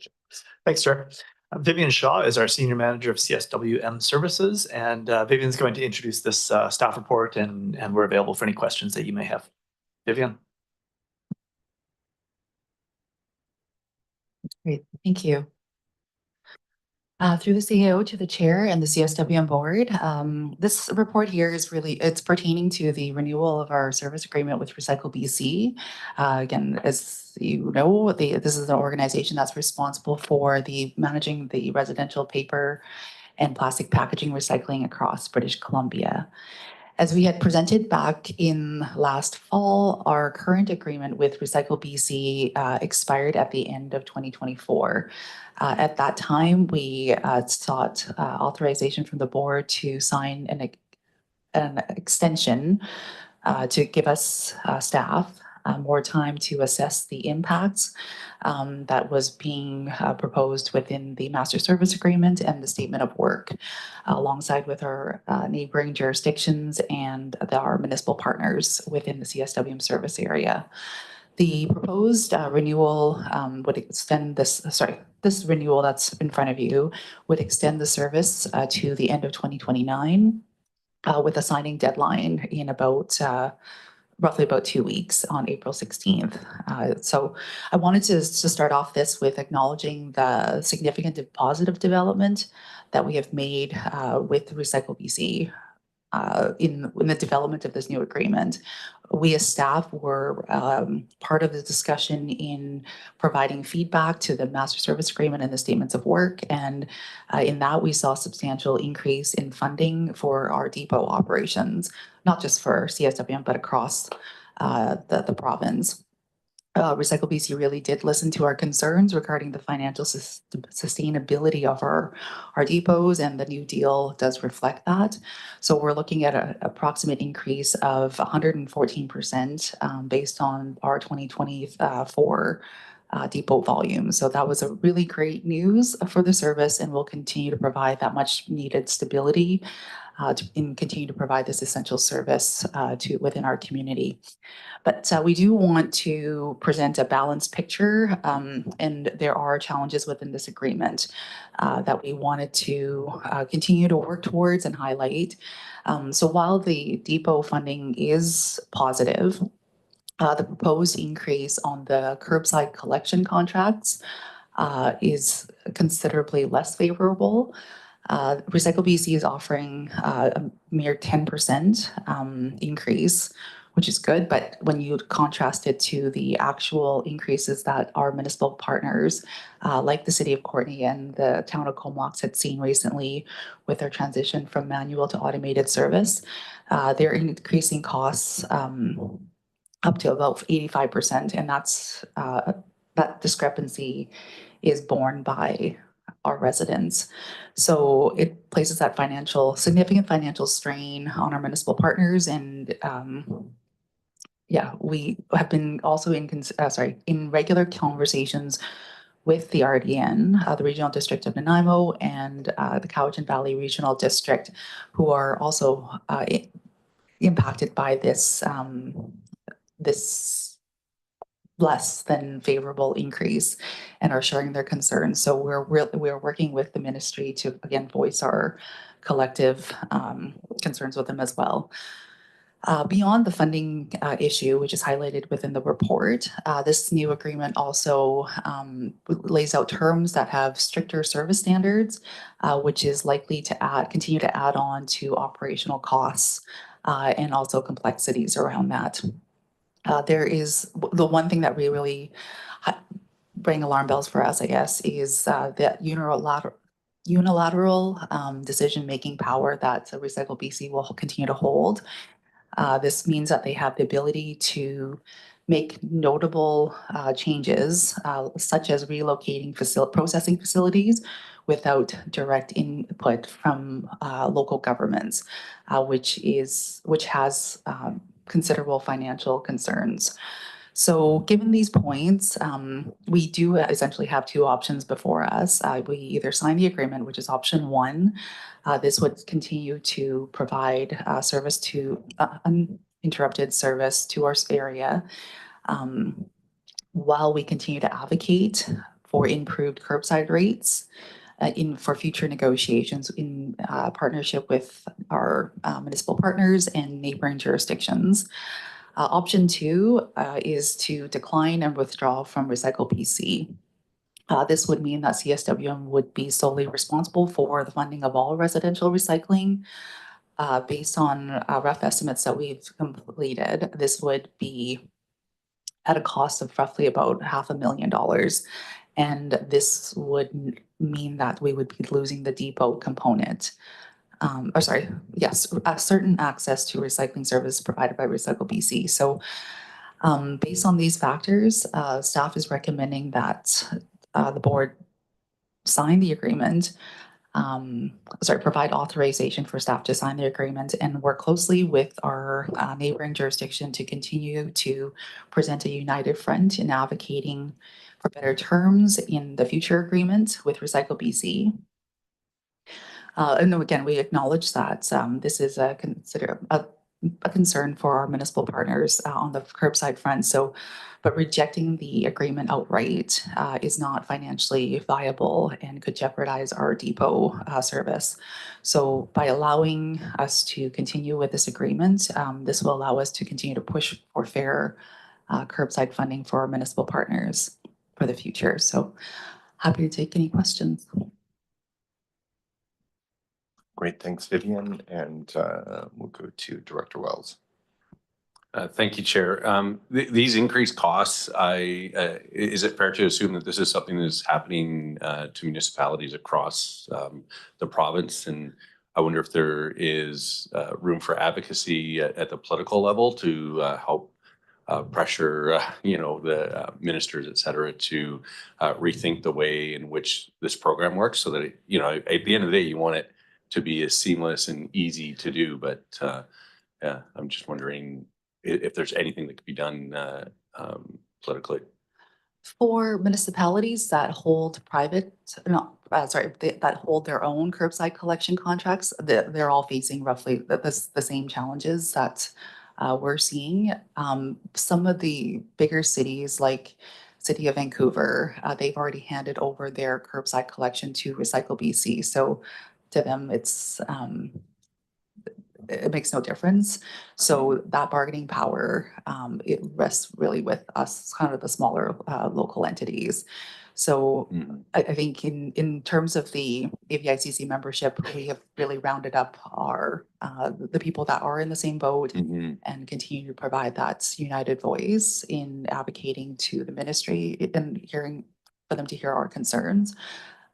Thanks, Chair. Vivian Shaw is our Senior Manager of CSWM Services, and Vivian's going to introduce this staff report, and we're available for any questions that you may have. Vivian. Great, thank you. Through the CEO to the chair and the CSWM board, this report here is it's pertaining to the renewal of our service agreement with Recycle BC. Again, as you know, this is an organization that's responsible for managing the residential paper and plastic packaging recycling across British Columbia. As we had presented back in last fall, our current agreement with Recycle BC expired at the end of 2024. At that time, we sought authorization from the board to sign an extension to give us staff more time to assess the impacts that was being proposed within the master service agreement and the statement of work, alongside with our neighboring jurisdictions and our municipal partners within the CSWM service area. The proposed renewal would extend this renewal that's in front of you would extend the service to the end of 2029 with a signing deadline in roughly about 2 weeks on April 16th. So I wanted to start off this with acknowledging the significant positive development that we have made with Recycle BC in the development of this new agreement. We as staff were part of the discussion in providing feedback to the master service agreement and the statements of work. And in that, we saw a substantial increase in funding for our depot operations, not just for CSWM, but across the province. Recycle BC really did listen to our concerns regarding the financial sustainability of our depots, and the new deal does reflect that. So we're looking at an approximate increase of 114% based on our 2024 depot volume. So that was a really great news for the service, and we'll continue to provide that much needed stability and continue to provide this essential service within our community. But we do want to present a balanced picture, and there are challenges within this agreement that we wanted to continue to work towards and highlight. So while the depot funding is positive, the proposed increase on the curbside collection contracts is considerably less favorable. Recycle BC is offering a mere 10% increase, which is good, but when you contrast it to the actual increases that our municipal partners, like the City of Courtenay and the Town of Comox, had seen recently with their transition from manual to automated service, they're increasing costs up to about 85%, and that discrepancy is borne by our residents. So it places that significant financial strain on our municipal partners, and we have been also in regular conversations with the RDN, the Regional District of Nanaimo, and the Cowichan Valley Regional District, who are also impacted by this less than favorable increase, and are sharing their concerns. So we're working with the ministry to again voice our collective concerns with them as well. Beyond the funding issue, which is highlighted within the report, this new agreement also lays out terms that have stricter service standards, which is likely to continue to add on to operational costs and also complexities around that. There is the one thing that we really bring alarm bells for us, I guess, is that unilateral decision-making power that Recycle BC will continue to hold. This means that they have the ability to make notable changes, such as relocating processing facilities without direct input from local governments, which has considerable financial concerns. So given these points, we do essentially have two options before us. We either sign the agreement, which is option one. This would continue to provide service to uninterrupted service to our area while we continue to advocate for improved curbside rates for future negotiations in partnership with our municipal partners and neighboring jurisdictions. Option two is to decline and withdraw from Recycle BC. This would mean that CSWM would be solely responsible for the funding of all residential recycling. Based on rough estimates that we've completed, this would be at a cost of roughly about $500,000. And this would mean that we would be losing the depot component. Certain access to recycling service provided by Recycle BC. So based on these factors, staff is recommending that the board sign the agreement, provide authorization for staff to sign the agreement and work closely with our neighboring jurisdiction to continue to present a united front in advocating for better terms in the future agreement with Recycle BC. And again, we acknowledge that this is a concern for our municipal partners on the curbside front. But rejecting the agreement outright is not financially viable and could jeopardize our depot service. So by allowing us to continue with this agreement, this will allow us to continue to push for fair curbside funding for our municipal partners for the future. So happy to take any questions. Great, thanks, Vivian. And we'll go to Director Wells. Thank you, Chair. These increased costs, is it fair to assume that this is something that's happening to municipalities across the province? And I wonder if there is room for advocacy at the political level to help pressure, the ministers, et cetera, to rethink the way in which this program works, so that, at the end of the day, you want it to be as seamless and easy to do. But I'm just wondering if there's anything that could be done politically. For municipalities that hold that hold their own curbside collection contracts, they're all facing roughly the same challenges that we're seeing. Some of the bigger cities like City of Vancouver, they've already handed over their curbside collection to Recycle BC. So to them, it makes no difference. So that bargaining power, it rests really with us, kind of the smaller local entities. So I think in terms of the AVICC membership, we have really rounded up the people that are in the same boat and continue to provide that united voice in advocating to the ministry and for them to hear our concerns.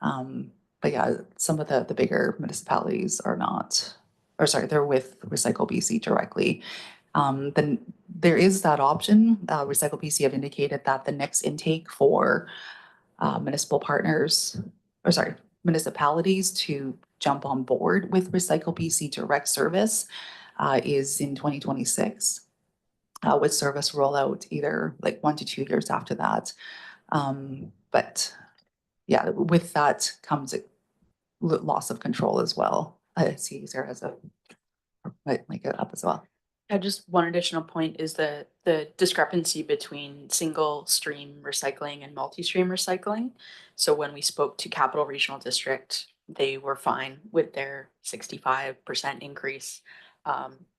But yeah, some of the bigger municipalities are not. They're with Recycle BC directly. Then there is that option. Recycle BC have indicated that the next intake for municipalities to jump on board with Recycle BC direct service is in 2026, with service rollout either like 1 to 2 years after that. But yeah, with that comes a loss of control as well. I see Sarah has might make it up as well. Just one additional point is the discrepancy between single stream recycling and multi-stream recycling. So when we spoke to Capital Regional District, they were fine with their 65% increase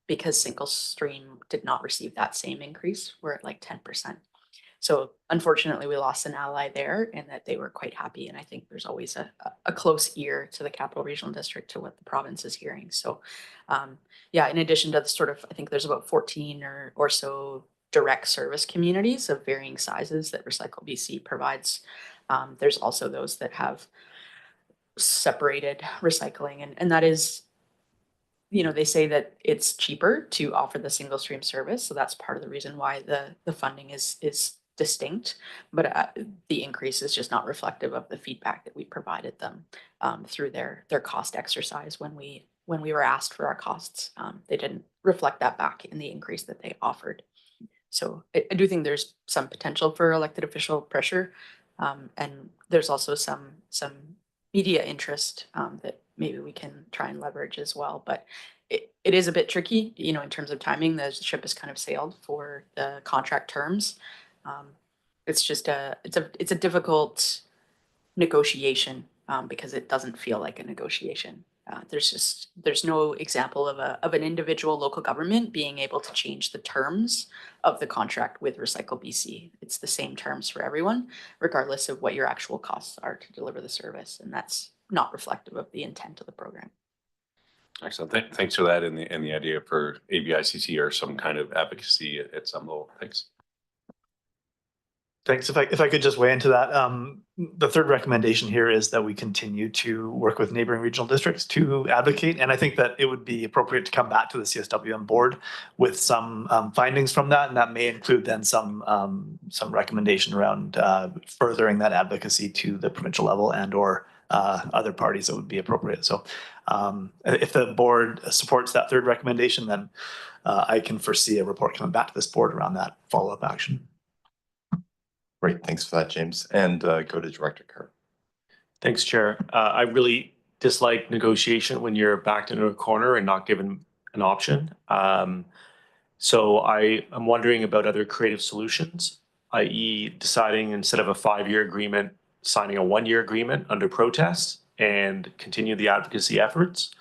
because single stream did not receive that same increase. We're at like 10%. So unfortunately, we lost an ally there, and that they were quite happy. And I think there's always a close ear to the Capital Regional District to what the province is hearing. So in addition to the I think there's about 14 or so direct service communities of varying sizes that Recycle BC provides. There's also those that have separated recycling, and that is, they say that it's cheaper to offer the single stream service. So that's part of the reason why the funding is distinct, but the increase is just not reflective of the feedback that we provided them through their cost exercise when we when we were asked for our costs, they didn't reflect that back in the increase that they offered. So I do think there's some potential for elected official pressure. And there's also some media interest that maybe we can try and leverage as well. But it is a bit tricky, you know, in terms of timing. The ship has kind of sailed for the contract terms. It's just it's a difficult negotiation because it doesn't feel like a negotiation. There's no example of an individual local government being able to change the terms of the contract with Recycle BC. It's the same terms for everyone, regardless of what your actual costs are to deliver the service, and that's not reflective of the intent of the program. Excellent. Thanks for that, and the idea for ABICC or some kind of advocacy at some level. Thanks. Thanks. If I could just weigh into that, the third recommendation here is that we continue to work with neighboring regional districts to advocate. And I think that it would be appropriate to come back to the CSWM board with some findings from that. And that may include then some recommendation around furthering that advocacy to the provincial level and or other parties that would be appropriate. So if the board supports that third recommendation, then I can foresee a report coming back to this board around that follow-up action. Great, thanks for that, James. And go to Director Kerr. Thanks, Chair. I really dislike negotiation when you're backed into a corner and not given an option. So I am wondering about other creative solutions, i.e. deciding instead of a 5-year agreement, signing a 1-year agreement under protest and continue the advocacy efforts,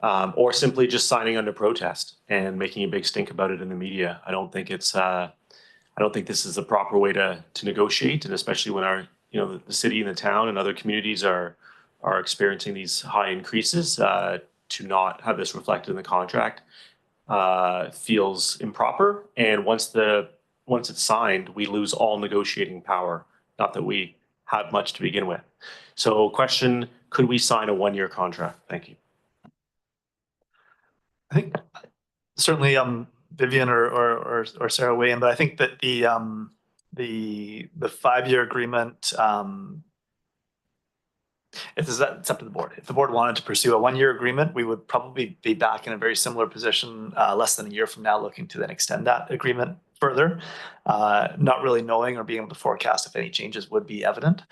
or simply just signing under protest and making a big stink about it in the media. I don't think this is the proper way to negotiate, and especially when our, the city and the town and other communities are experiencing these high increases, to not have this reflected in the contract feels improper. And once it's signed, we lose all negotiating power. Not that we had much to begin with. So, question: could we sign a 1-year contract? Thank you. I think certainly Vivian or Sarah weigh in, but I think that the 5-year agreement, it's up to the board. If the board wanted to pursue a 1-year agreement, we would probably be back in a very similar position less than a year from now, looking to then extend that agreement further, not really knowing or being able to forecast if any changes would be evident.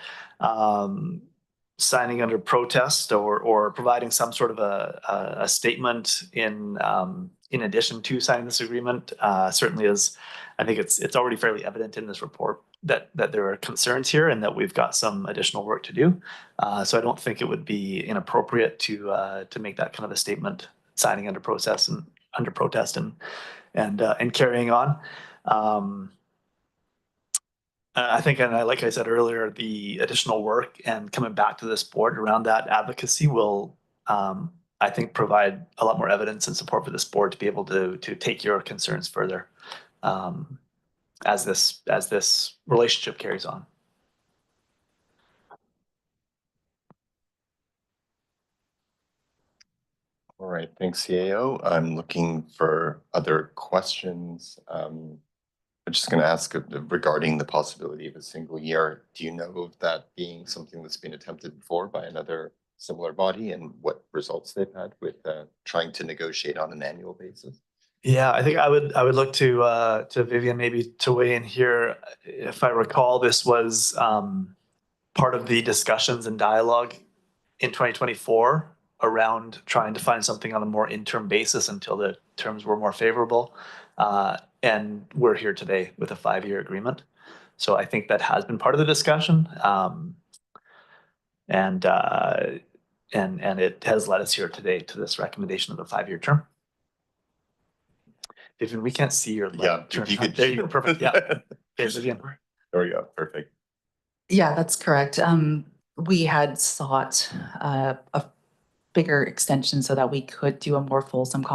Signing under protest or providing some sort of a statement in addition to signing this agreement certainly is, I think it's already fairly evident in this report that there are concerns here and that we've got some additional work to do. So I don't think it would be inappropriate to make that kind of a statement, signing under protest and carrying on. I think, and like I said earlier, the additional work and coming back to this board around that advocacy will, I think, provide a lot more evidence and support for this board to be able to take your concerns further as this relationship carries on. All right, thanks, CAO. I'm looking for other questions. I'm just going to ask regarding the possibility of a single year. Do you know of that being something that's been attempted before by another similar body, and what results they've had with trying to negotiate on an annual basis? Yeah, I think I would look to Vivian maybe to weigh in here. If I recall, this was part of the discussions and dialogue in 2024 around trying to find something on a more interim basis until the terms were more favorable. And we're here today with a 5-year agreement. So I think that has been part of the discussion. And it has led us here today to this recommendation of a 5-year term. Vivian, we can't see your Yeah, if you could. There you go. Perfect. Yeah. Okay, Vivian. There we go. Perfect. Yeah, that's correct. We had sought a bigger extension so that we could do a more fulsome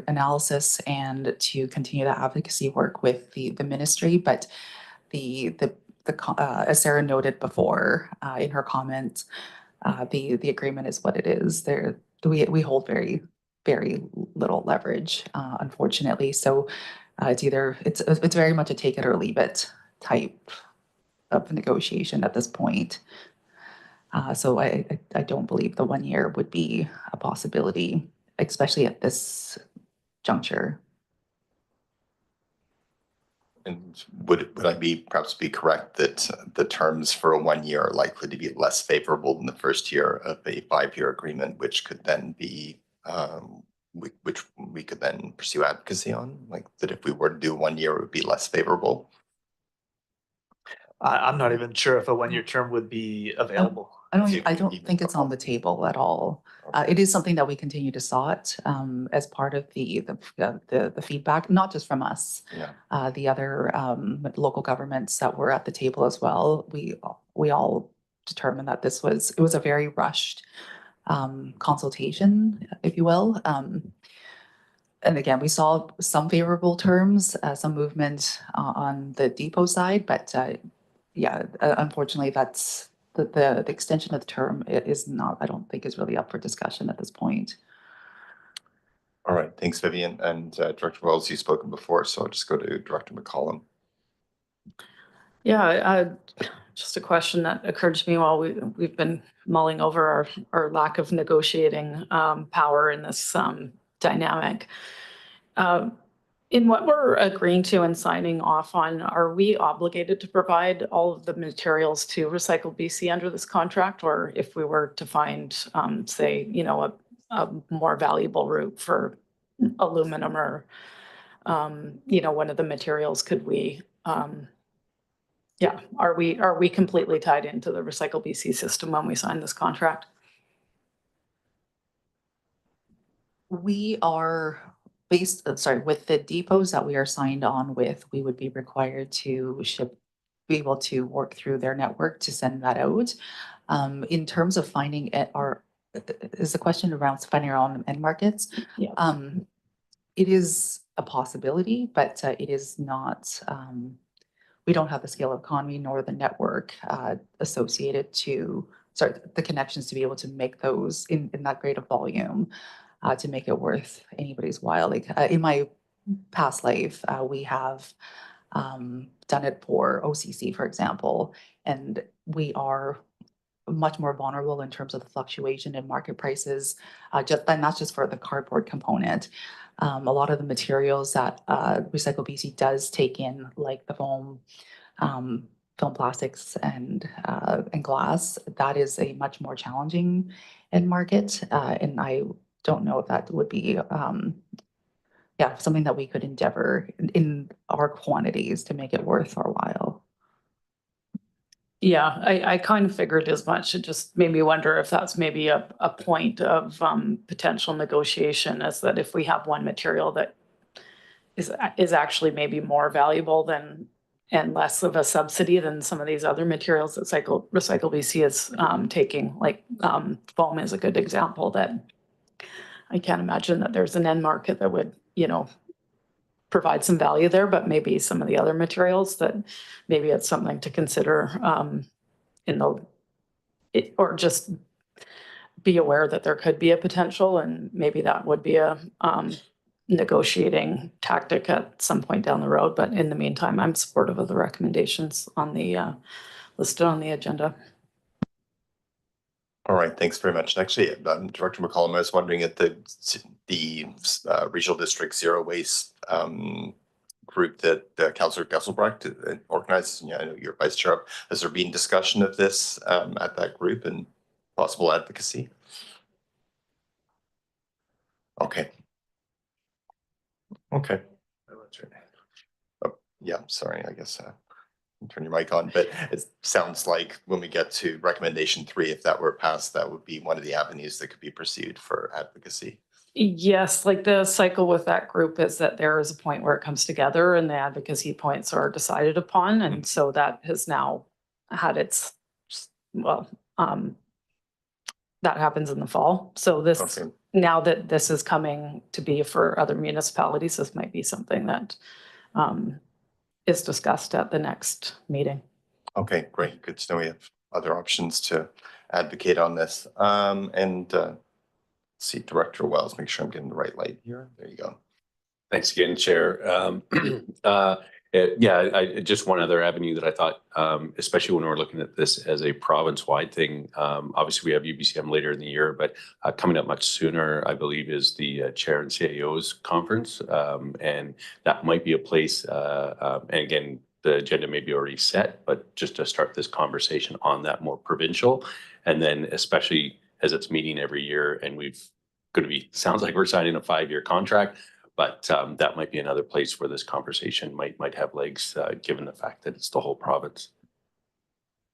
analysis and to continue the advocacy work with the ministry. But as Sarah noted before in her comments, the agreement is what it is. We hold very, very little leverage, unfortunately. So it's very much a take it or leave it type of negotiation at this point. So I don't believe the 1 year would be a possibility, especially at this juncture. And would I perhaps be correct that the terms for a 1 year are likely to be less favorable than the first year of a 5-year agreement, which could then be which we could then pursue advocacy on? Like that if we were to do 1 year, it would be less favorable? I'm not even sure if a 1 year term would be available. I You- don't you- think it's on the table at all. It is something that we continue to sought as part of the feedback, not just from us. Yeah. The other local governments that were at the table as well. We all determined that it was a very rushed consultation, if you will. And again, we saw some favorable terms, some movement on the depot side, but yeah, unfortunately, that's the extension of the term is not, I don't think is really up for discussion at this point. All right, thanks, Vivian. And Director Wells, you've spoken before, so I'll just go to Director McCollum. Yeah, just a question that occurred to me while we've been mulling over our lack of negotiating power in this dynamic. In what we're agreeing to and signing off on, are we obligated to provide all of the materials to Recycle BC under this contract? Or if we were to find, say, you know, a more valuable route for aluminum or, you know, one of the materials, could we, yeah, are we completely tied into the Recycle BC system when we sign this contract? We are with the depots that we are signed on with, we would be required to be able to work through their network to send that out. In terms of finding is the question around finding our own end markets? Yeah. It is a possibility, but it is not, we don't have the scale of economy nor the network associated the connections to be able to make those in that great of volume. To make it worth anybody's while. Like in my past life, we have done it for OCC, for example, and we are much more vulnerable in terms of the fluctuation in market prices, and that's just for the cardboard component. A lot of the materials that Recycle BC does take in, like the foam, plastics, and glass, that is a much more challenging end market, and I don't know if that would be, something that we could endeavor in our quantities to make it worth our while. Yeah, I kind of figured as much. It just made me wonder if that's maybe a point of potential negotiation, is that if we have one material that is actually maybe more valuable than and less of a subsidy than some of these other materials that Recycle BC is taking, like foam is a good example. That I can't imagine that there's an end market that would, you know, provide some value there, but maybe some of the other materials that maybe it's something to consider or just be aware that there could be a potential, and maybe that would be a negotiating tactic at some point down the road. But in the meantime, I'm supportive of the recommendations on the listed on the agenda. All right, thanks very much. Actually, Director McCollum, I was wondering if the Regional District Zero Waste group that Councillor Gesselbrecht organizes, and I know you're vice chair of, has there been discussion of this at that group and possible advocacy? Okay. Okay. Oh, yeah, sorry, I guess turn your mic on, but it sounds like when we get to recommendation 3, if that were passed, that would be one of the avenues that could be pursued for advocacy. Yes, like the cycle with that group is that there is a point where it comes together and the advocacy points are decided upon. And so that has now had its, well, that happens in the fall. So this, now that this is coming to be for other municipalities, this might be something that is discussed at the next meeting. Okay, great. Good to know we have other options to advocate on this. See, Director Wells, make sure I'm getting the right light here. There you go. Thanks again, Chair. Just one other avenue that I thought, especially when we're looking at this as a province-wide thing, obviously we have UBCM later in the year, but coming up much sooner, I believe, is the Chair and CAOs conference. And that might be a place, and again, the agenda may be already set, but just to start this conversation on that more provincial. And then especially as it's meeting every year and sounds like we're signing a 5-year contract. But that might be another place where this conversation might have legs, given the fact that it's the whole province.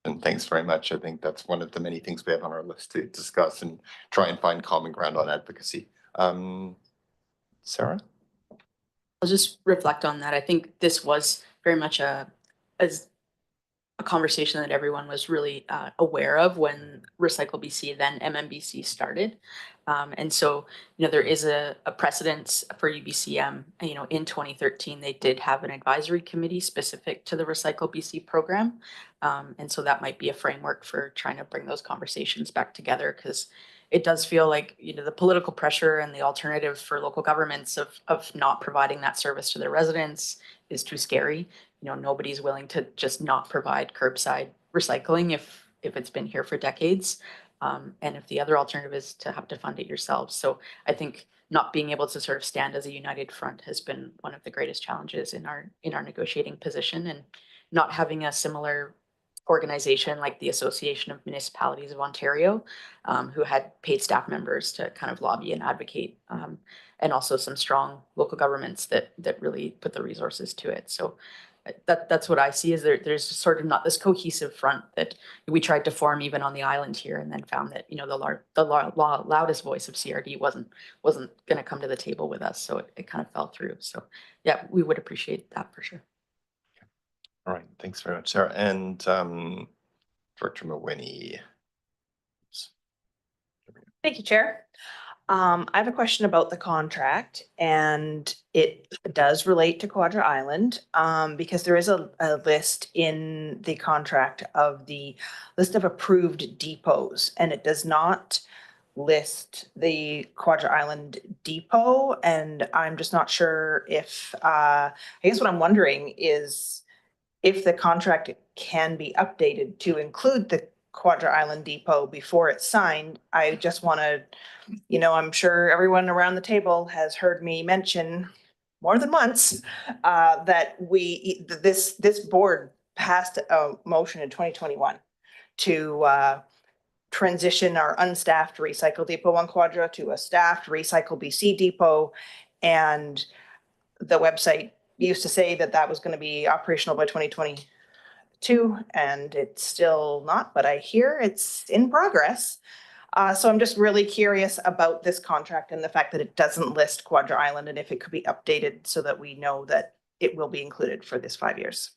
And thanks very much. I think that's one of the many things we have on our list to discuss and try and find common ground on advocacy. Sarah? I'll just reflect on that. I think this was very much a conversation that everyone was really aware of when Recycle BC, then MMBC, started. And so, there is a precedence for UBCM. In 2013, they did have an advisory committee specific to the Recycle BC program. And so that might be a framework for trying to bring those conversations back together, because it does feel like, the political pressure and the alternative for local governments of not providing that service to their residents is too scary. Nobody's willing to just not provide curbside recycling if it's been here for decades. And if the other alternative is to have to fund it yourselves. So I think not being able to sort of stand as a united front has been one of the greatest challenges in our negotiating position, and not having a similar organization like the Association of Municipalities of Ontario, who had paid staff members to kind of lobby and advocate, and also some strong local governments that really put the resources to it. So that's what I see, is there's sort of not this cohesive front that we tried to form even on the island here, and then found that the loudest voice of CRD wasn't going to come to the table with us, so it kind of fell through. So yeah, we would appreciate that for sure. All right, thanks very much, Sarah. And Director Mawhinney. Thank you, Chair. I have a question about the contract, and it does relate to Quadra Island, because there is a list in the contract of the list of approved depots, and it does not list the Quadra Island depot. And I'm just not sure if, I guess what I'm wondering is if the contract can be updated to include the Quadra Island depot before it's signed. I just want to, I'm sure everyone around the table has heard me mention more than once that this board passed a motion in 2021 to transition our unstaffed Recycle Depot 1 Quadra to a staffed Recycle BC depot. And the website used to say that was going to be operational by 2022, and it's still not, but I hear it's in progress. So I'm just really curious about this contract and the fact that it doesn't list Quadra Island, and if it could be updated so that we know that it will be included for this 5 years.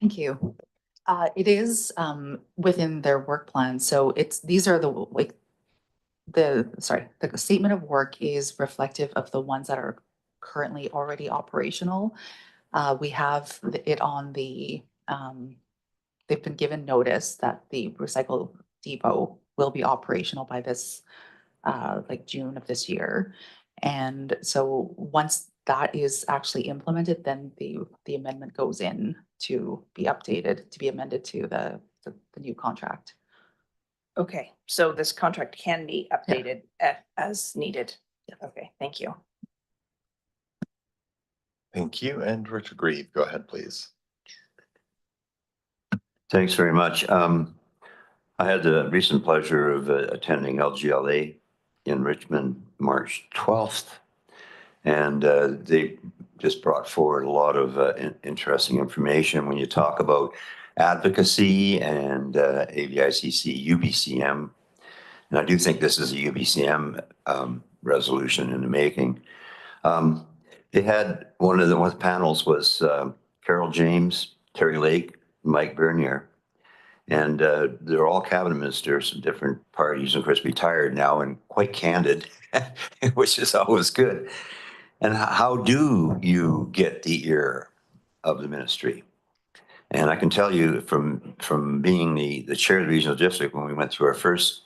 Thank you. It is within their work plan. So these are the statement of work is reflective of the ones that are currently already operational. We have it on the, they've been given notice that the Recycle Depot will be operational by this, June of this year. And so once that is actually implemented, then the amendment goes in to be updated, to be amended to the new contract. Okay, so this contract can be updated as needed. Okay, thank you. Thank you. And Richard Grieve, go ahead, please. Thanks very much. I had the recent pleasure of attending LGLA in Richmond, March 12th. And they just brought forward a lot of interesting information when you talk about advocacy and AVICC, UBCM. And I do think this is a UBCM resolution in the making. They had one of the panels was Carol James, Terry Lake, Mike Bernier. And they're all cabinet ministers from different parties, and of course retired now and quite candid, which is always good. And how do you get the ear of the ministry? And I can tell you from being the chair of the regional district when we went through our first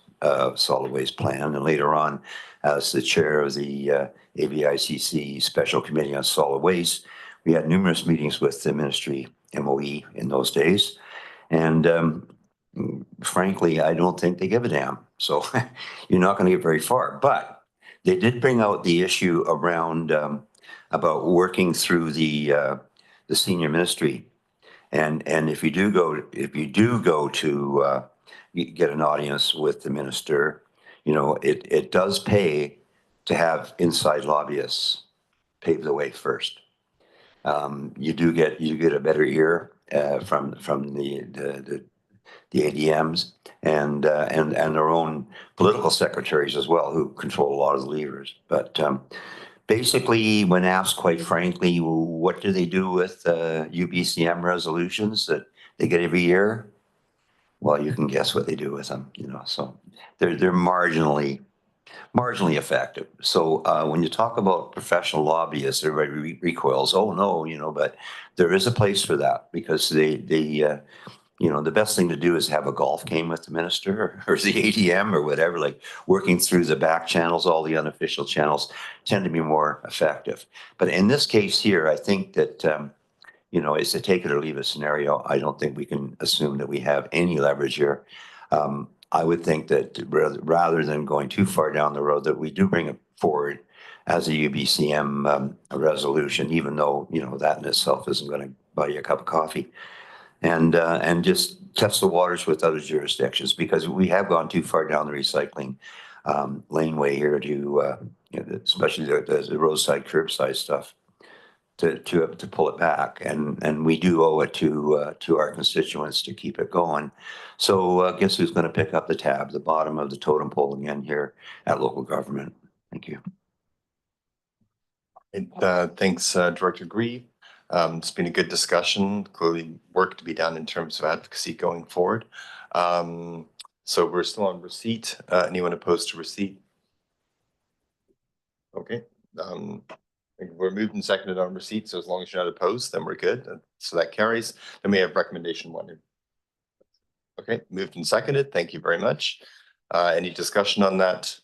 solid waste plan, and later on as the chair of the AVICC Special Committee on Solid Waste, We had numerous meetings with the ministry MOE in those days. And frankly, I don't think they give a damn. So you're not going to get very far. But they did bring out the issue around about working through the senior ministry. And if you do go to get an audience with the minister, you know, it does pay to have inside lobbyists pave the way first. You get a better ear from the ADMs and their own political secretaries as well, who control a lot of the levers. But basically, when asked, quite frankly, what do they do with UBCM resolutions that they get every year? Well, you can guess what they do with them. You know, so they're marginally effective. So when you talk about professional lobbyists, everybody recoils. Oh no, you know, but there is a place for that because they you know, the best thing to do is have a golf game with the minister or the ADM or whatever, like working through the back channels, all the unofficial channels tend to be more effective. But in this case here, I think that, you know, it's a take it or leave it scenario. I don't think we can assume that we have any leverage here. I would think that rather than going too far down the road, that we do bring it forward as a UBCM resolution, even though, you know, that in itself isn't going to buy you a cup of coffee. And just test the waters with other jurisdictions because we have gone too far down the recycling laneway here to, you know, especially the roadside curbside stuff to pull it back. And we do owe it to our constituents to keep it going. So guess who's going to pick up the tab, the bottom of the totem pole again here at local government? Thank you. Thanks, Director Grieve. It's been a good discussion, clearly work to be done in terms of advocacy going forward. So we're still on receipt. Anyone opposed to receipt? Okay. We're moved and seconded on receipt, so as long as you're not opposed, then we're good. So that carries. Then we have recommendation 1. Okay, moved and seconded. Thank you very much. Any discussion on that?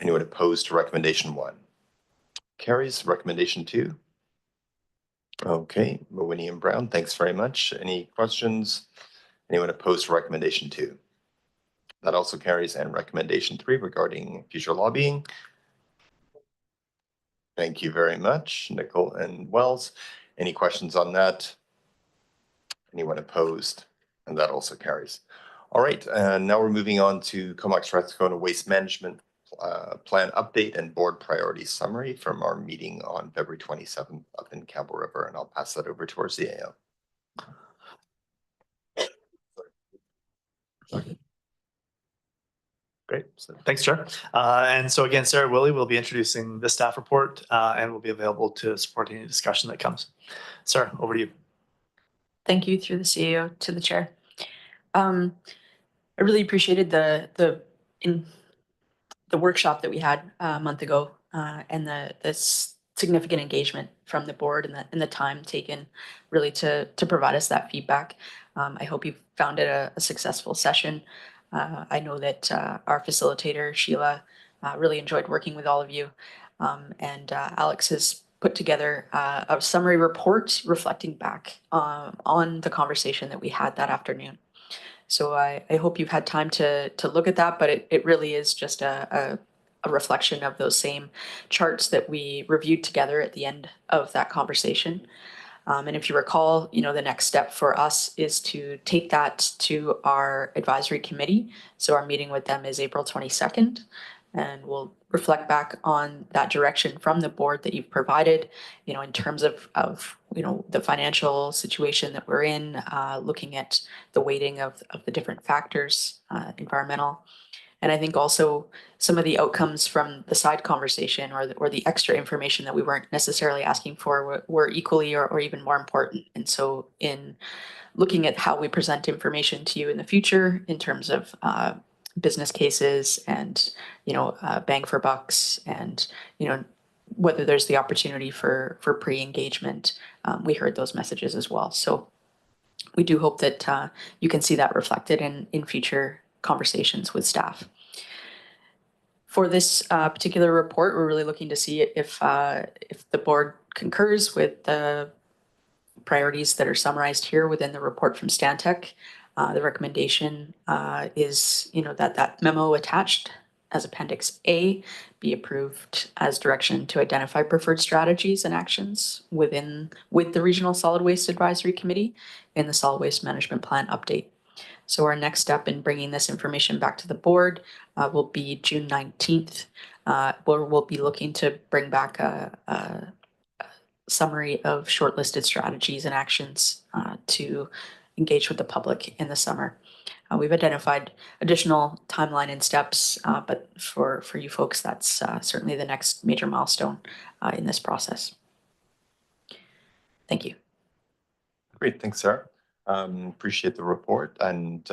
Anyone opposed to recommendation 1? Carries. Recommendation 2. Okay, Mawini and Brown, thanks very much. Any questions? Anyone opposed to recommendation 2? That also carries. And recommendation 3 regarding future lobbying. Thank you very much, Nicole and Wells. Any questions on that? Anyone opposed? And that also carries. All right, and now we're moving on to Comox Strathcona Waste Management Plan Update and Board Priority Summary from our meeting on February 27th up in Campbell River, and I'll pass that over to our CAO. Great. So, thanks, Chair. And so again, Sarah Willie will be introducing the staff report and will be available to support any discussion that comes. Sarah, over to you. Thank you through the CEO to the chair. I really appreciated the workshop that we had a month ago and the significant engagement from the board and the time taken really to provide us that feedback. I hope you found it a successful session. I know that our facilitator, Sheila, really enjoyed working with all of you. And Alex has put together a summary report reflecting back on the conversation that we had that afternoon. So I hope you've had time to look at that, but it really is just a reflection of those same charts that we reviewed together at the end of that conversation. And if you recall, you know, the next step for us is to take that to our advisory committee. So our meeting with them is April 22nd, and we'll reflect back on that direction from the board that you've provided, you know, in terms of you know, the financial situation that we're in, looking at the weighting of the different factors, environmental. And I think also some of the outcomes from the side conversation or the extra information that we weren't necessarily asking for were equally or even more important. And so in looking at how we present information to you in the future in terms of business cases and, you know, bang for bucks and, you know, whether there's the opportunity for pre-engagement, we heard those messages as well. So we do hope that you can see that reflected in future conversations with staff. For this particular report, we're really looking to see if the board concurs with the priorities that are summarized here within the report from Stantec. The recommendation is, that memo attached as Appendix A be approved as direction to identify preferred strategies and actions with the Regional Solid Waste Advisory Committee in the Solid Waste Management Plan update. So our next step in bringing this information back to the board will be June 19th, where we'll be looking to bring back a summary of shortlisted strategies and actions to engage with the public in the summer. We've identified additional timeline and steps, but for you folks, that's certainly the next major milestone in this process. Thank you. Great, thanks, Sarah. Appreciate the report, and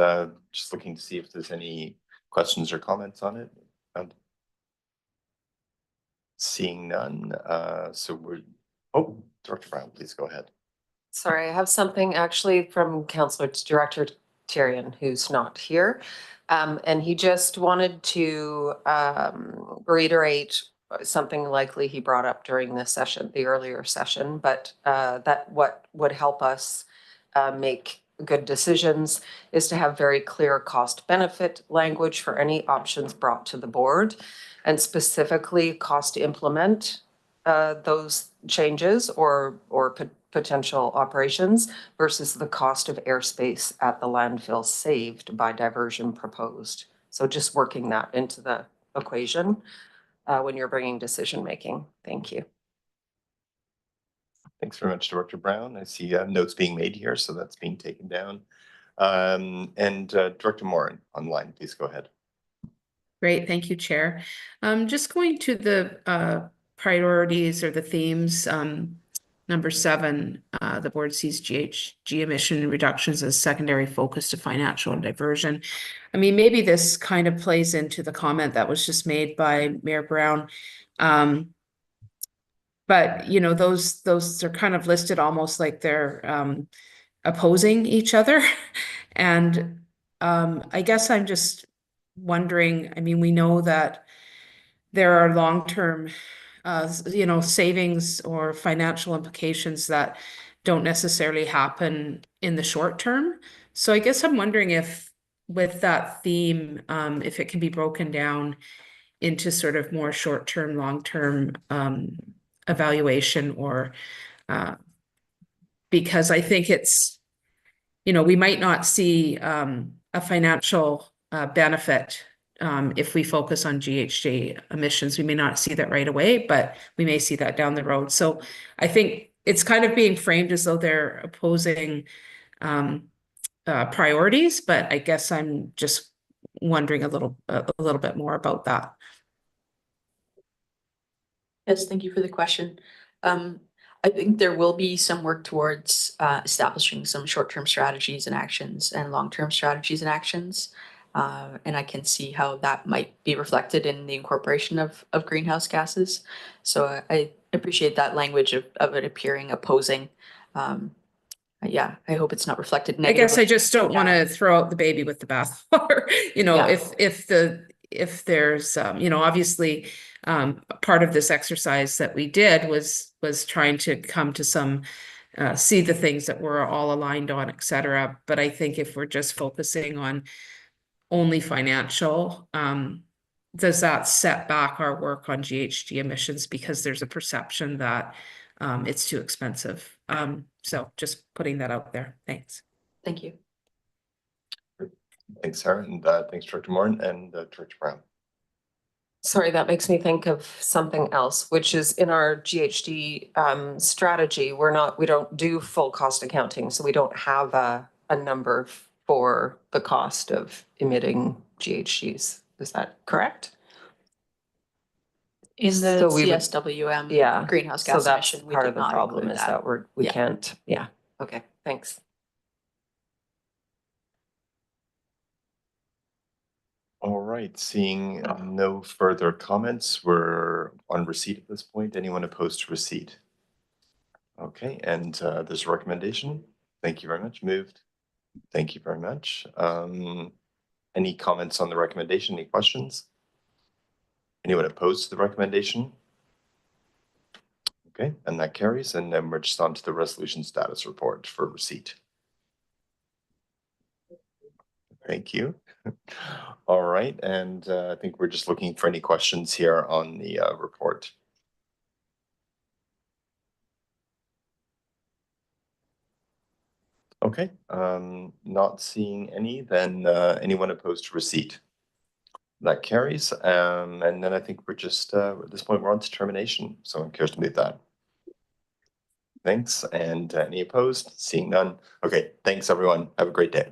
just looking to see if there's any questions or comments on it. Seeing none, so Director Brown, please go ahead. Sorry, I have something actually from Councillor Director Tyrion, who's not here. And he just wanted to reiterate something likely he brought up during this session, the earlier session, but that what would help us make good decisions is to have very clear cost benefit language for any options brought to the board, and specifically cost to implement those changes or potential operations versus the cost of airspace at the landfill saved by diversion proposed. So just working that into the equation when you're bringing decision making. Thank you. Thanks very much, Director Brown. I see notes being made here, so that's being taken down. And Director Morin online, please go ahead. Great, thank you, Chair. Just going to the priorities or the themes. Number 7, the board sees GHG emission reductions as secondary focus to financial and diversion. I mean, maybe this kind of plays into the comment that was just made by Mayor Brown. But, those are kind of listed almost like they're opposing each other. And I guess I'm just wondering, I mean, we know that there are long-term savings or financial implications that don't necessarily happen in the short term. So I guess I'm wondering if with that theme, if it can be broken down into sort of more short-term, long-term evaluation, or because I think it's, we might not see a financial benefit if we focus on GHG emissions. We may not see that right away, but we may see that down the road. So I think it's kind of being framed as though they're opposing priorities, but I guess I'm just wondering a little bit more about that. Yes, thank you for the question. I think there will be some work towards establishing some short-term strategies and actions and long-term strategies and actions. And I can see how that might be reflected in the incorporation of greenhouse gases. So I appreciate that language of it appeering opposing. Yeah, I hope it's not reflected negatively. I guess I just don't want to throw out the baby with the bathwater. If there's obviously part of this exercise that we did was trying to come to some see the things that we're all aligned on, et cetera. But I think if we're just focusing on only financial, does that set back our work on GHG emissions because there's a perception that it's too expensive? So just putting that out there. Thanks. Thank you. Thanks, Sarah, and thanks, Director Morin and Director Brown. Sorry, that makes me think of something else, which is in our GHG strategy, we don't do full cost accounting, so we don't have a number for the cost of emitting GHGs. Is that correct? In the CSWM greenhouse gas emission, we part did of the not problem include is that we can't. Yeah. Okay. Thanks. All right, seeing no further comments, we're on receipt at this point. Anyone opposed to receipt? Okay, and there's a recommendation. Thank you very much. Moved. Thank you very much. Any comments on the recommendation? Any questions? Anyone opposed to the recommendation? Okay, and that carries, and then we're just on to the resolution status report for receipt. Thank you. All right, and I think we're just looking for any questions here on the report. Okay, not seeing any, then anyone opposed to receipt? That carries, and then I think we're just, at this point, we're on to termination. Someone cares to move that? Thanks, and any opposed? Seeing none. Okay, thanks, everyone. Have a great day.